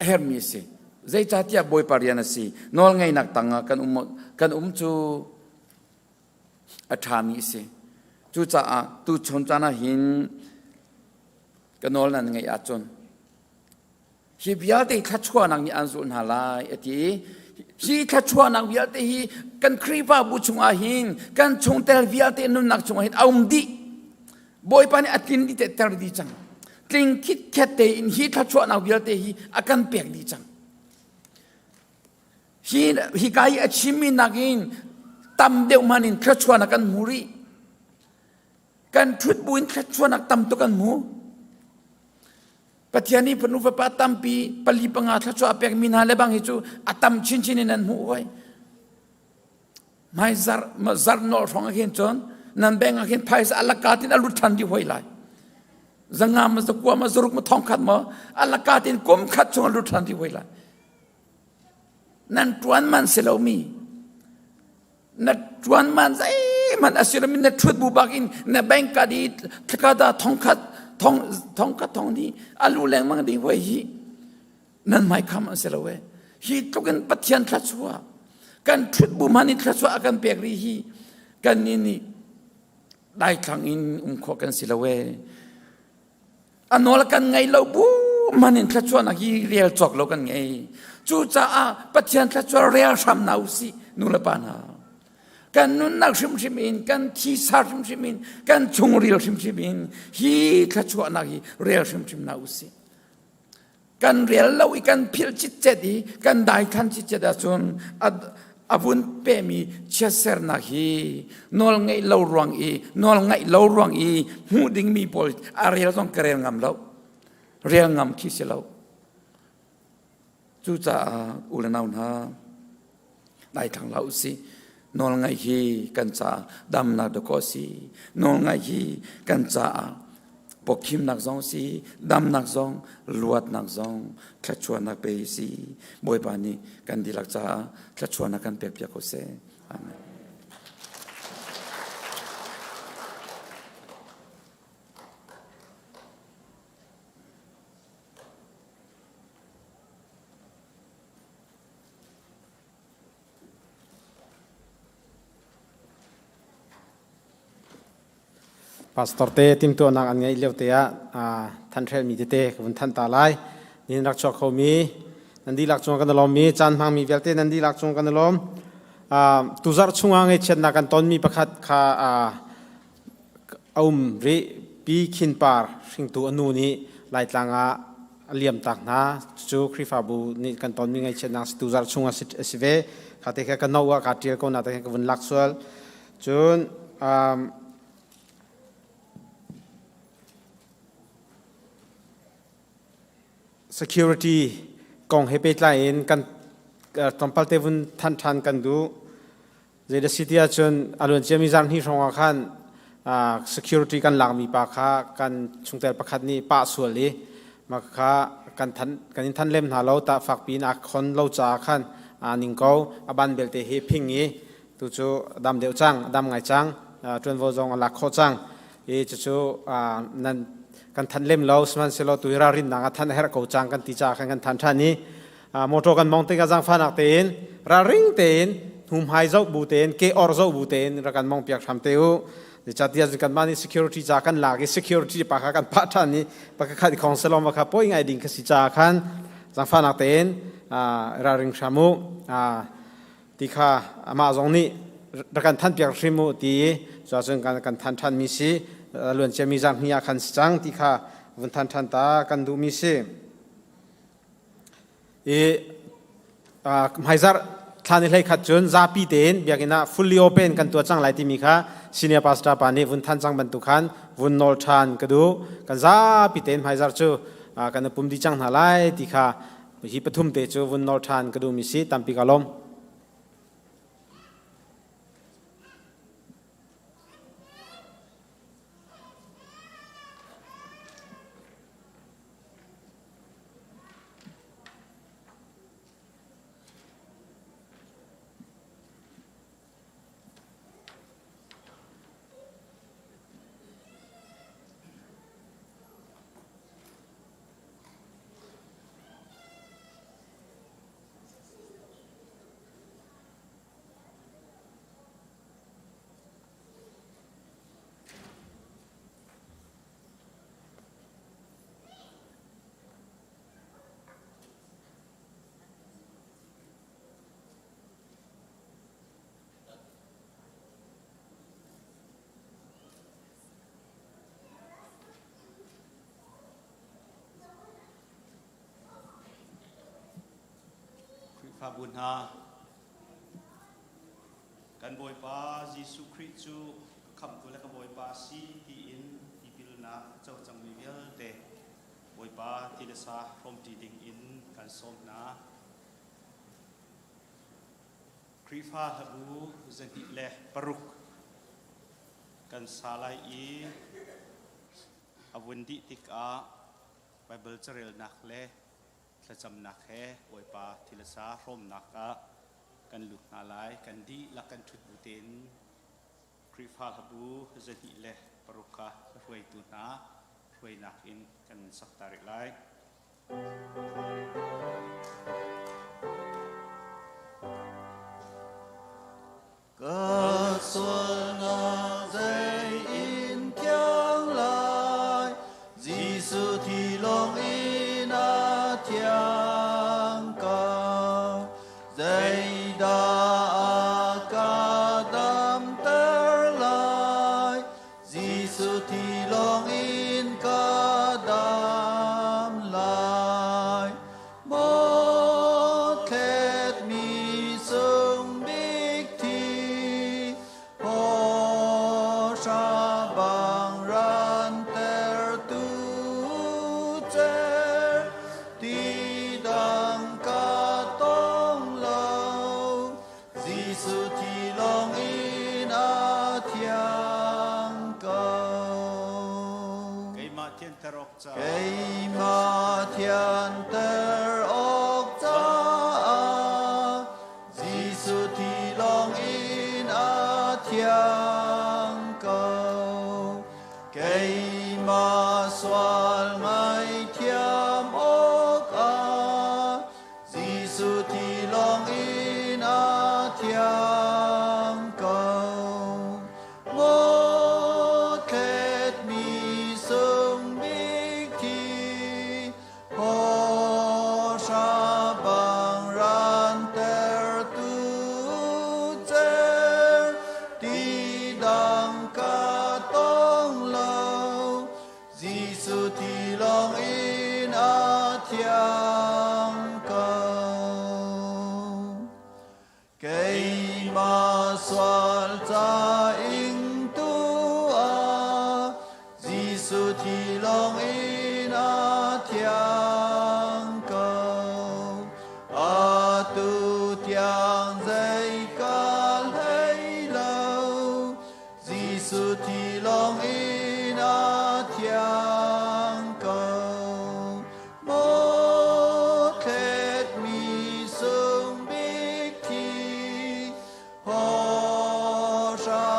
เฮร์มีสิใจจัดที่บอยปารียนสินอลไงนักตังกันจูอัฐามีสิจู่จ้าตู้ชนจานะหินกันนอลนั่นไงอาจุนฮิบยาติทัชวานังนี่อันสุนหาลายเอติฮีทัชวานังวิอาติฮีกันครีฟ้าบุชงอาหินกันชงเตลวิอาตินุนนักชงอาหินเอาดีบอยปานี่อัตินดิเตเตอร์ดีจังติงคิดแค่เตอินฮีทัชวานังวิอาติฮีอากันเปียกดีจังฮีกายอัชิมินักินตั้มเดียวมันินทัชวานักันมูรีกันทุดบุญทัชวานักตั้มตุกันมูปัจจัยนี้พนุฟปาตัมปีปลีปังอาทัชวาเปียกมินาเลบังฮิจูอาตัมชินนันหูไว้ไม่ซาร์นอลฟองอาเห็นจนนั่นแบงอาเห็นไพ่สอัลลักาตินอัลลุทันดีไว้เลยจังงามมาสักว่ามาสรุปมาท่องขัดมาอัลลักาตินกุมขัดจงอัลลุทันดีไว้เลยนั่นตวนมันเสลามีนั่นตวนมันไอ้มันอาศัยมินนั่นชุดบุบักินนั่นแบงกาดีทกาดาท่องขัดท่องนี้อาลูแรงมังดีไว้ฮีนั่นหมายคำอันเสลวฮีตุกันปัจจัยทัชวากันทุดบุมานิทัชวากันเปียกรีฮีกันนี่ได้ทางอินขอกันเสลวอันนอลกันไงเราบุมานิทัชวานักฮีเรียลจอกเรากันไงจู่จ้าปัจจัยทัชวาเรียลทำนาอุสินุลปานากันนุนนักชิมอินกันที่สาชิมอินกันชงเรียลชิมอินฮีทัชวานักฮีเรียลชิมนาอุสิกันเรียลเราอีกันพิลจิตเจดีกันได้ทันจิตเจดาจนอาวุธเปมีเชสเซอร์นักฮีนอลไงเรารวงอีนอลไงเรารวงอีหูดิ่งมีบอลอะไรเราต้องเรียลงามเราเรียลงามที่เสเราจู่จ้าอุลนาวนาได้ทางเราสินอลไงฮีกันจ้าดำนักดกอสีนอลไงฮีกันจ้าปกขิมนักซองสีดำนักซองลวดนักซองขชวนนักเปย์สีบอยปานีกันดีลักจ้าขชวนนักกันเปียกเปียกโคเซอาเมนพาสตอร์เตติมตัวนักอันไงเลี้ยวเตะท่านเทรมีเตะคุณท่านตาไลนี่รักชอบเขามีนันดีรักชงกันตลอดมีจานพังมีเวลเตนันดีรักชงกันตลอดตุจาร์ชงอังเอเชนนักกันตอนมีประคัดข้าอุ้มรีปีขินปาร์สิงตัวนูนี่ไล่ต่างเลี่ยมตักนะจูคริฟาบูนี่กันตอนมีไงเชนนักตุจาร์ชงอัสิเวข้าเตะกันนาวข้าเทียร์ก็น่าเตะกันวันลักษวลจนsecurity กองเฮเปตไลน์กันตอนพัลเทวุนทันกันดูเจดสิทธิอาจนอารมณ์เจมิจารที่สองขันsecurity กันหลังมีปากค่ะกันชุงแต่ประคัดนี้ป้าส่วนเลยมาค่ะกันทันเล่มหาเราตาฝักปีนักคนเราจ่าขันนิ่งเขาบันเบลเตเฮพิงนี้ตัวจูดำเดียวจังดำไงจังจนวจงหลักโคจังจูนั่นกันทันเล่มเราสมันเสลตุยรารินนังทันเฮรกูจังกันติจากันทันท่านี้มอโตกันมองติกันจังฟันักเตนราริงเตนหุ่มไฮเจ้าบูเตนเกออร์เจ้าบูเตนรักันมองเปียกทำเตวเดี๋ยวจัดที่จะกันมานี่ security จากันหลัก security ปากกันพัฒนานี้ปากขัดของสลอมว่าครับพอยไงดิ่งกสิจากันจังฟันักเตนราริงชามุที่ข้ามาตรงนี้รักันทันเปียกชิมุที่จะจึงกันทันมีสิล้วนจะมีจังมีอาการจังที่ข้าวันทันตากันดูมีสิไม่ซาร์ ทานให้ขัดจนZarhpiเต็นเบียกินะ fully open กันตัวจังหลายที่มีค่ะ senior pastor ปานี่วุนท่านจังบรรทุกขันวุนนอลชานกระดูกันZarhpiเต็นไฮซาร์จูกันปุ่มดีจังหาไลที่ค่ะฮิปทุมเตจูวุนนอลชานกระดูมิสิตัมปิกาลมพระบุญฮากันบอยปาเยซูคริสต์จูคำตัวและกันบอยปาซีที่อินที่พิลนาเจ้าจังมีเวลเตบอยปาที่เดซาพรมที่ดิ่งอินกันสมนาคริฟ้าฮับูจะดิเลปรุกกันสาลายอีอวันดิติกาไบเบิลเจริญนักเลถ้าจำนักแห่บอยปาทิลสาพรมนักกันลุกนาลายกันดีและกันชุดบุเตนคริฟ้าฮับูจะดิเลปรุกะรวยตุนาถวยนักอินกันสักตาริไลก็ส่วนนาใจอินเคียงลายจิสุที่ลงอินาเทียงกาใจดากาดำเตอร์ลายจิสุที่ลงอินกาดำลายหมดเขตมีสุงบิกทีพอชาบังรันเตอร์ตูเจที่ดังกาต้องเล่าจิสุที่ลงอินาเทียงเก่า ไกมาเทียนตรอกจ้า Kay matyan ter ok ta Gisu thi long in a thiang cầu Kay ma swal ngay thiam ok a Gisu thi long in a thiang cầu Một kết mi sung big thi Ho sha bang ran ter tu cher Ti dang ka tong lâu Gisu thi long in a thiang cầu Kay ma swal ta ing tu a Gisu thi long in a thiang cầu a tu thiang dây ca lấy lâu Gisu thi long in a thiang cầu một kết mi sung big thi ho sha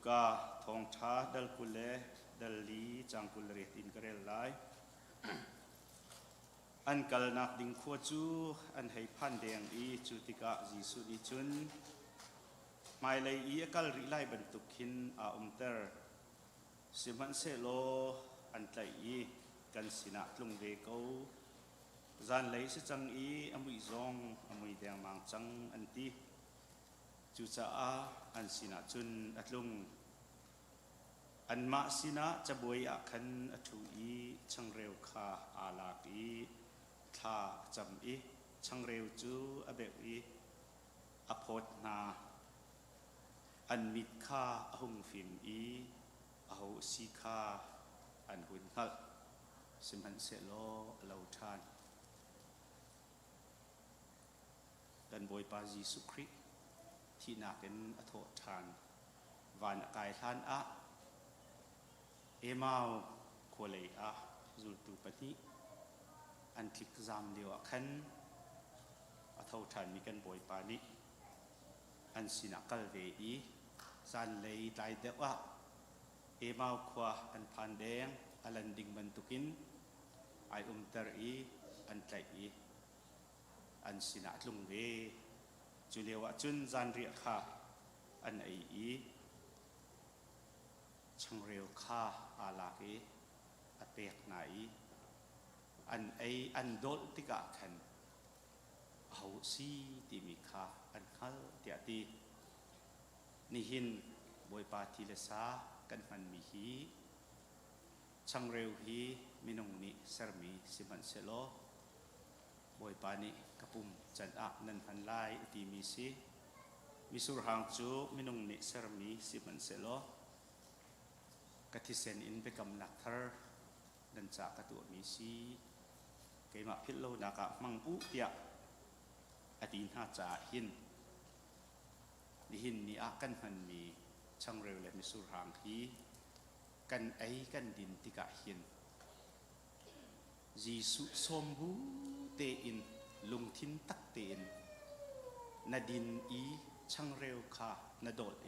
กาทองท้าดัลกุเลดัลลีจังกุลเรตินกเรลไลอันกัลนักดิงขวจูอันให้พันแดงอีจุติกะจีสุอีจุนไม่เลยอีกัลริไลบรรทุกหินอาเตอร์สิมันเซโลอันไตอีกันสินะลุงเวโกจันเลยสิจังอีอมุยซองอมุยแดงมังจังอันตีจุจ้าอันสินะจุนอัดลุงอันมาสินะจะบวยอาคันอัตุอีช่างเร็วคาอาลากอีท่าจำอีช่างเร็วจูอเบอีอโพดนาอันมิดคาหุงฟิมอีอหูสีคาอันหุ่นขัดสิมันเสโลเลาทานกันบวยปาจีสุคริที่นาเป็นอโททานวานกายทานอะเอมาโคเลยอะจุลตุปนิอันคลิกจามเดียวขันอโททานมีกันบวยปานิอันสินักลเวอีสันเลยตายเดวะเอมาขวาอันพันแดงอลันดิงบรรทุกินไอเตอร์อีอันไตอีอันสินักลุงเวจุเลวะจุนจันเรียคาอันไออีช่างเร็วคาอาลาเกอเปกไหนอันไออันโดลติกะขันเอาซีติมิคาอันขัลเตียตีนิหินบวยปาทิเลสากันมันมีฮีช่างเร็วฮีมินงนิเซอร์มีสิมันเซโลบวยปานิกระปุ่มจันอักนันพันไลตีมีซีมิสุรหางจูมินงนิเซอร์มีสิมันเซโลกติเซนอินไปกำนักเธอดันจากกระตัวมีซีเกมาพิโลนักะมังอุเตียอดีน่าจะหินนิหินนี่อากันมันมีช่างเร็วและมิสุรหางฮีกันไอกันดินติกะหินจีสุสมบูเตอินลุงทินตักเตนนาดินอีช่างเร็วคานาโดดเอ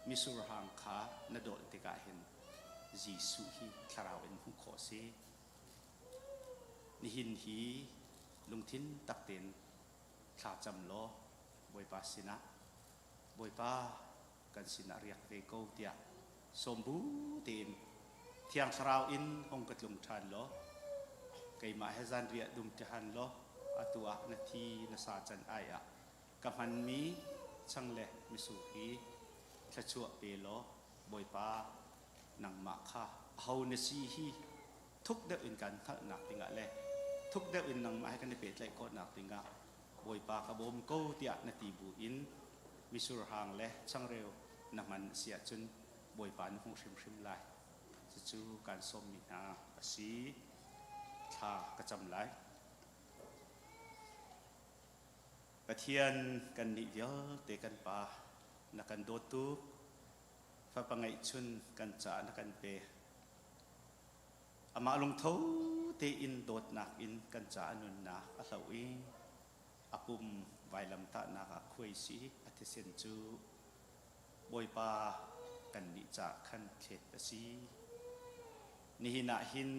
มิสุรหางคานาโดดติกะหินจีสุฮีคาราวเอ็นหุโคเซนิหินฮีลุงทินตักเตนขาจำโลบวยปาสินะบวยปากันสินะเรียกเวโกเตียสมบูเตนเทียงคาราวอินองกัดลุงทานโลไกมาเฮซันเรียดุมทันโลอตัวนาทีนาซาจันไออะกับมันมีช่างเล่มิสุฮีขะชัวเปโลบวยปานังมาค่าเฮาเนซีฮีทุกเดือนกันทักหนักติงะเล่ทุกเดือนนังมาให้กันในเปรตไลก็หนักติงะบวยปากระบมโกเตียนาทีบูอินมิสุรหางเล่ช่างเร็วน้ำมันเสียจนบวยปานหงชิมชิมลายจะจูการส้มมีนาสีทากระจำลายกระเทียนกันนิเยอะเตกันปานักกันโดตุฟ้าปังไงชุนกันจ่านักกันเปอามาลงเท้าเตอินโดดนักอินกันจ่านุนนักอาศัยอาปุ่มไวลำตานักคุยสีอัติเซนจูบอยปากันนิจ่าขันเขตสีนิหินาหิน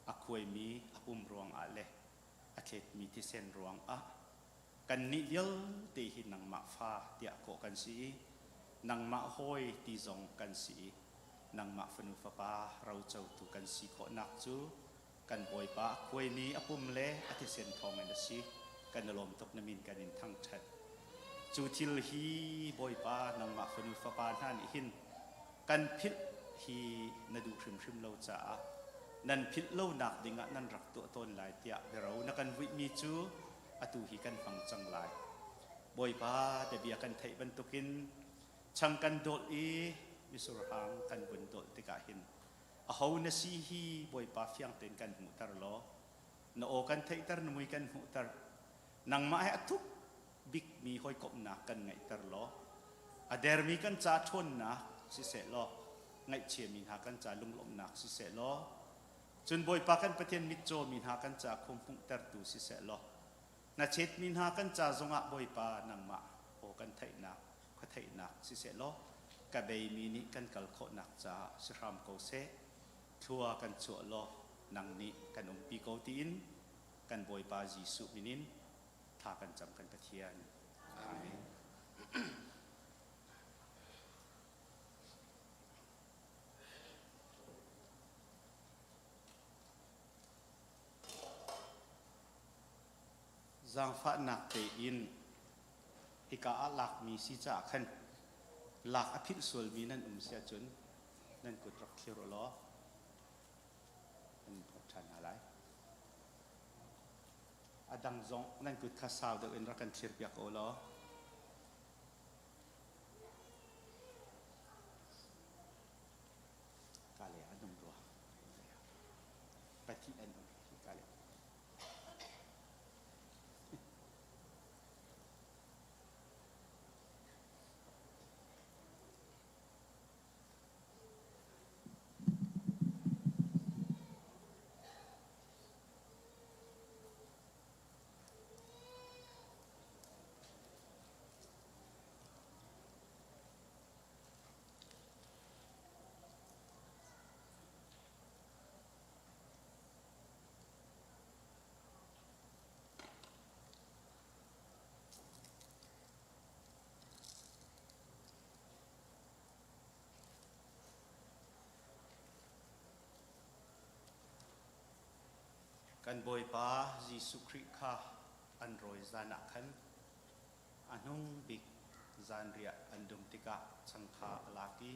อาคุยมีอาปุ่มรวงอาเลอาเขตมีที่เซนรวงอะกันนิเยลตีหินนังมาฟ้าเตียโกกันสีนังมาห้อยตีจงกันสีนังมาฟนุฟปาเราเจ้าตุกันสีโคนักจูกันบอยปาคุยมีอาปุ่มเล่อาทิเซนทองเงินสีกันอารมณ์ตกน้ำมินกันอินทั้งชัดจูทิลฮีบอยปานังมาฟนุฟปาท่านหินกันพิษฮีนดูชิมชิมเราจ่านันพิษเล่าหนักดิ่งนันรักตัวตนหลายเตียเรานักกันวิมีจูอตูฮีกันฟังจังลายบอยปาเดบียกันไทยบรรทุกินช่างกันโดดอีมิสุรหางกันบนโดดติกาหินอาหูนสีฮีบอยปาเฟียงเต็นกันหูตาร์ล้อนโอกันไทยตาร์นมุยกันหูตาร์นังมาให้ทุกบิ๊กมีห้อยกบหนักกันไงตาร์ล้ออเดอร์มีกันจ่าชนนะสิเสล้อไงเชียมีหากันจ่าลุงลมหนักสิเสล้อจนบอยปากันประเทศมิโจมีหากันจ่าคมพุ่งตาร์ตูสิเสล้อนาเช็ดมีหากันจ่าจงะบอยปานังมาโอกันไทยนักก็ไทยนักสิเสล้อ กะเบยมีนี้กันกัลโคนักจ้าสรามโกเซทัวกันจั่วโลนังนี้กันองปีโกตีนกันบอยปาจีสุมินินทากันจำกันปะเทียนอาเมนจางฟ้าหนักเตอินฮิกาอัลลักมีสิจ่าขันหลักอภิสุลมีนั่นเสียจนนั่นกุตรักเทโรล้อมันพบชันอะไรอดังจงนั่นกุตข้าสาวเดินรักกันเชียร์เปียกโอล้อกาเลอดุมรัวไปที่อันนู้นกาเลกันบอยปาจีสุคริข้าอันรอยจานักขันอันนุ่งบิกจานเรียอันดุมติกะสังขาลากี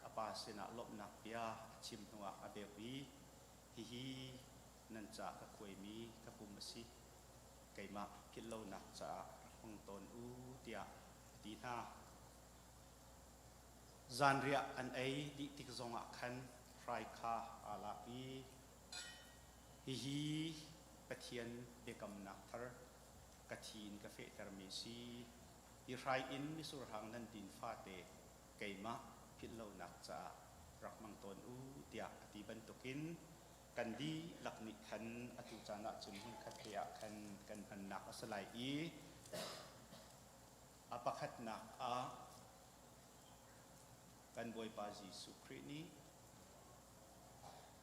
อปาเสนาลบนักเปียชิมหัวอเบวีฮินันจากะควยมีกะปุมสิไก่มากิโลนักจากคงตนอูเตียตีนาจานเรียอันไอดิติกจงอักขันไฟข้าอาลากีฮิปะเทียนเบกำนักทร์กะทีนกาเฟตร์เมซีอิไรอินมิสุรหังนันดินฟาเตไกมะพิลโลนักจารักมังตนอูเตียตีบันตุกินกันดีหลักนิคันอตุจานะจุนหุนคัตเตียคันกันพันนักอสไลอีอปะคัดนักอากันบอยปาจีสุครินี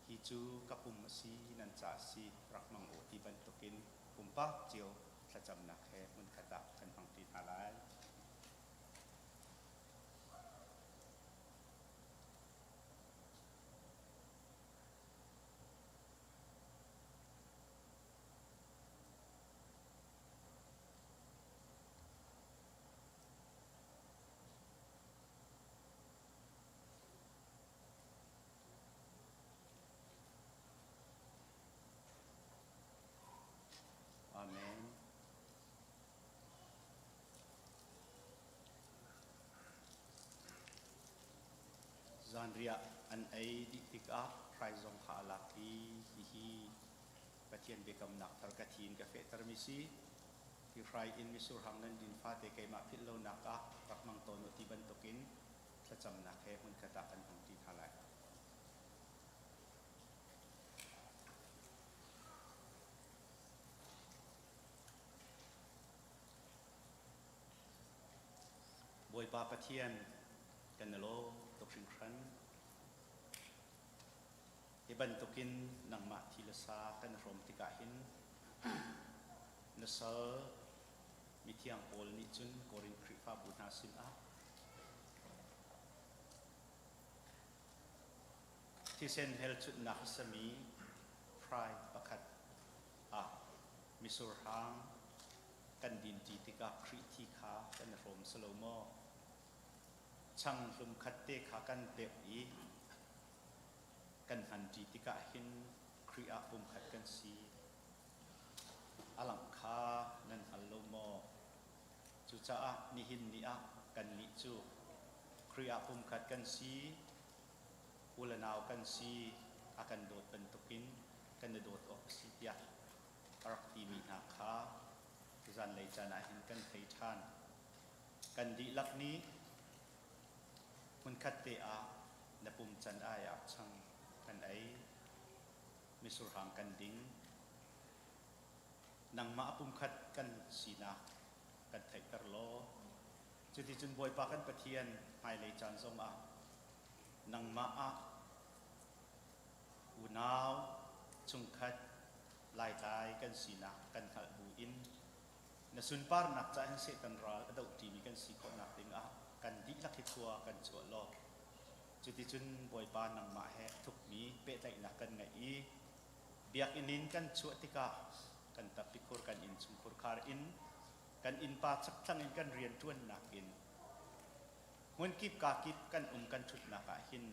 ฮิจูกับปุ่มสีนันจ่าสีรักมังโอที่บรรทุกินปุ่มป้าเจียวประจำนักแห่มันขดับกันฟังตีอะไรอาเมนจานเรียอันไอดิติกาไพรซงขาลักอีฮิปะเทียนเบกำนักทร์กะทีนกาเฟตร์มิซีที่ไพรอินมิสุรหังนันดินฟาเตเกมาพิลโลนักรักมังโตนุติบันตุกินประจำนักแห่มันกระตักกันทังที่ทลายบอยปาปะเทียนกันนโลตกชิงครั้นเอบันตุกินนังมาทีละซากันรมติกาหินนสลมิเทียงโอลนิจุนโกรินคริฟาบุนาสินอาที่เซนเฮลจุดนักสมีพรายประคัดมิสุรฮังกันดินจีติกาคริทีขากันรมสโลโมช่างลุมคัดเตขากันเตอีกันหันจีติกาหินครีอาบุมขัดกันสีอลังคานันฮัลโลโมจุจ้านิหินนิอากันนิจูครีอาบุมขัดกันสีอุลนาวกันสีอากันโดดเป็นตุกินกันโดดออกสิยารักตีมีนาคาจันเลยจานาหินกันไททานกันดีลักนี้มันคัดเตอาณปุ่มจันอายาช่างกันไอมิสุรหังกันดิ้งนังมาปุ่มคัดกันสีนากันไทตรโล จุดที่จุนบอยปากันปะเทียนไฮเลยจันทรงอ่ะนังมาอ่ะอุณาวจุงคัดลายตายกันสีนักกันขัดบูอินนสุนปาร์นักจะเห็นเสตันรัลอดอุทีมีกันสีคนนักติงอ่ะกันดิลักฮิตัวกันชัวโลจุดที่จุนบอยปานังมาแหทุกมีเปะไตนักกันไงอีเบียกอินินกันชัวติกากันตับปิคุรกันอินสุมคุรคาร์อินกันอินปาสักทั้งอินกันเรียนจวนนักอินมันกิบกากิบกันกันชุดนักหิน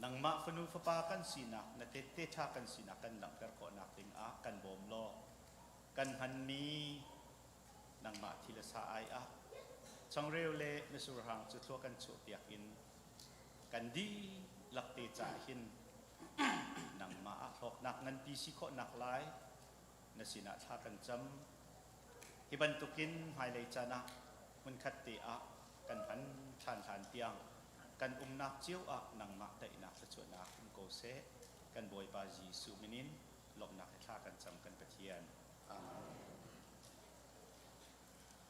นังมาฟนูฟปากันสีนักนัเตเตชากันสีนักกันหลังกระโกนักติงอากันบ่มโลกันหันมีนังมาทีละสายอาช่องเร็วเล่นสุรหังจุดทั่วกันชุดเปียกินกันดีหลักเตจ่าหินนังมาหอกนักนันปีสิโคนักหลายนสีนักชากันจำฮิบันตุกินไฮไลจานะมันขัดเตะกันหันชานเตียงกันนักเจียวนังมาได้นักสวดนักโกเซกันบอยบาจีสุมินินหลบนักให้ชากันจำกันปะเทียน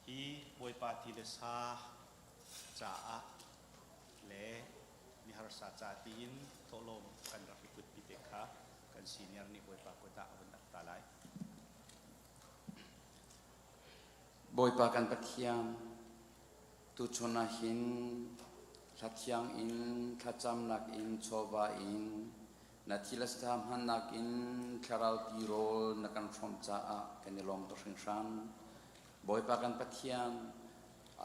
ฮีบอยปาทีเลสาจ่าเล่นิฮาร์สาจ่าตีนโตลมกันรักพิกุตปิเตคะกันซีเนียร์นี่บอยปากตาวันนักตาไลบอยปากันปะเทียงตุชนาหินทัดยังอินทัดจำนักอินโชวาอินนาทีละสามหันนักอินคาราลตีโรนักการฟอมจ้ากันในลมตัวชิงชันบอยปากันปะเทียง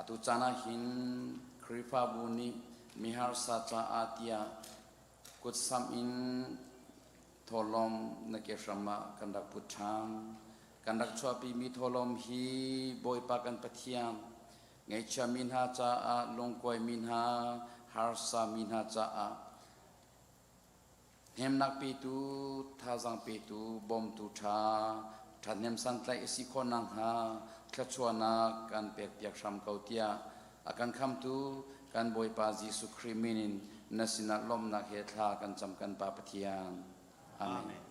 ตุจานาหินคริฟาบุนีมิฮาร์ซาจ้าอาเตียกุศลอินทอลมนักเกษรมากันดักพุทธังกันดักชัวปีมีทอลมฮีบอยปากันปะเทียงไงชามินฮาจ้าลงกวยมินฮาฮาร์ซามินฮาจ้าเฮมนักปีตูท่าจังปีตูบอมตูชาทัดเนมสันไลสิคนนังฮาขจวนักกันเปียกเปียกชามเกาเตียอาการคำตูกันบอยปาจีสุครีมินินนัสินักลมนักเฮตลากันจำกันปาปเทียงอาเมน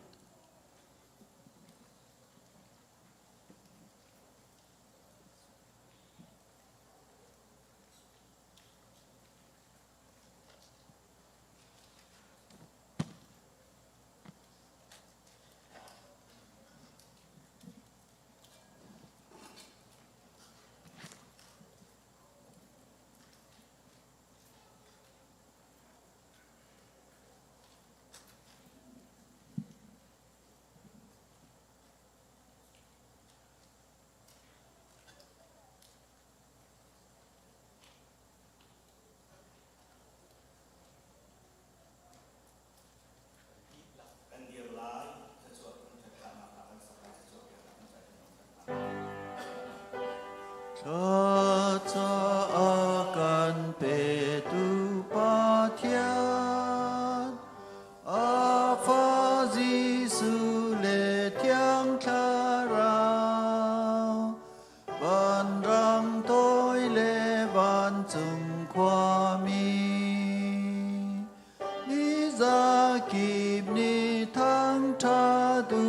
Akan petu patian afazi sule tiang clara ban rang toi le ban chung kwami ni za kip ni thang tha tu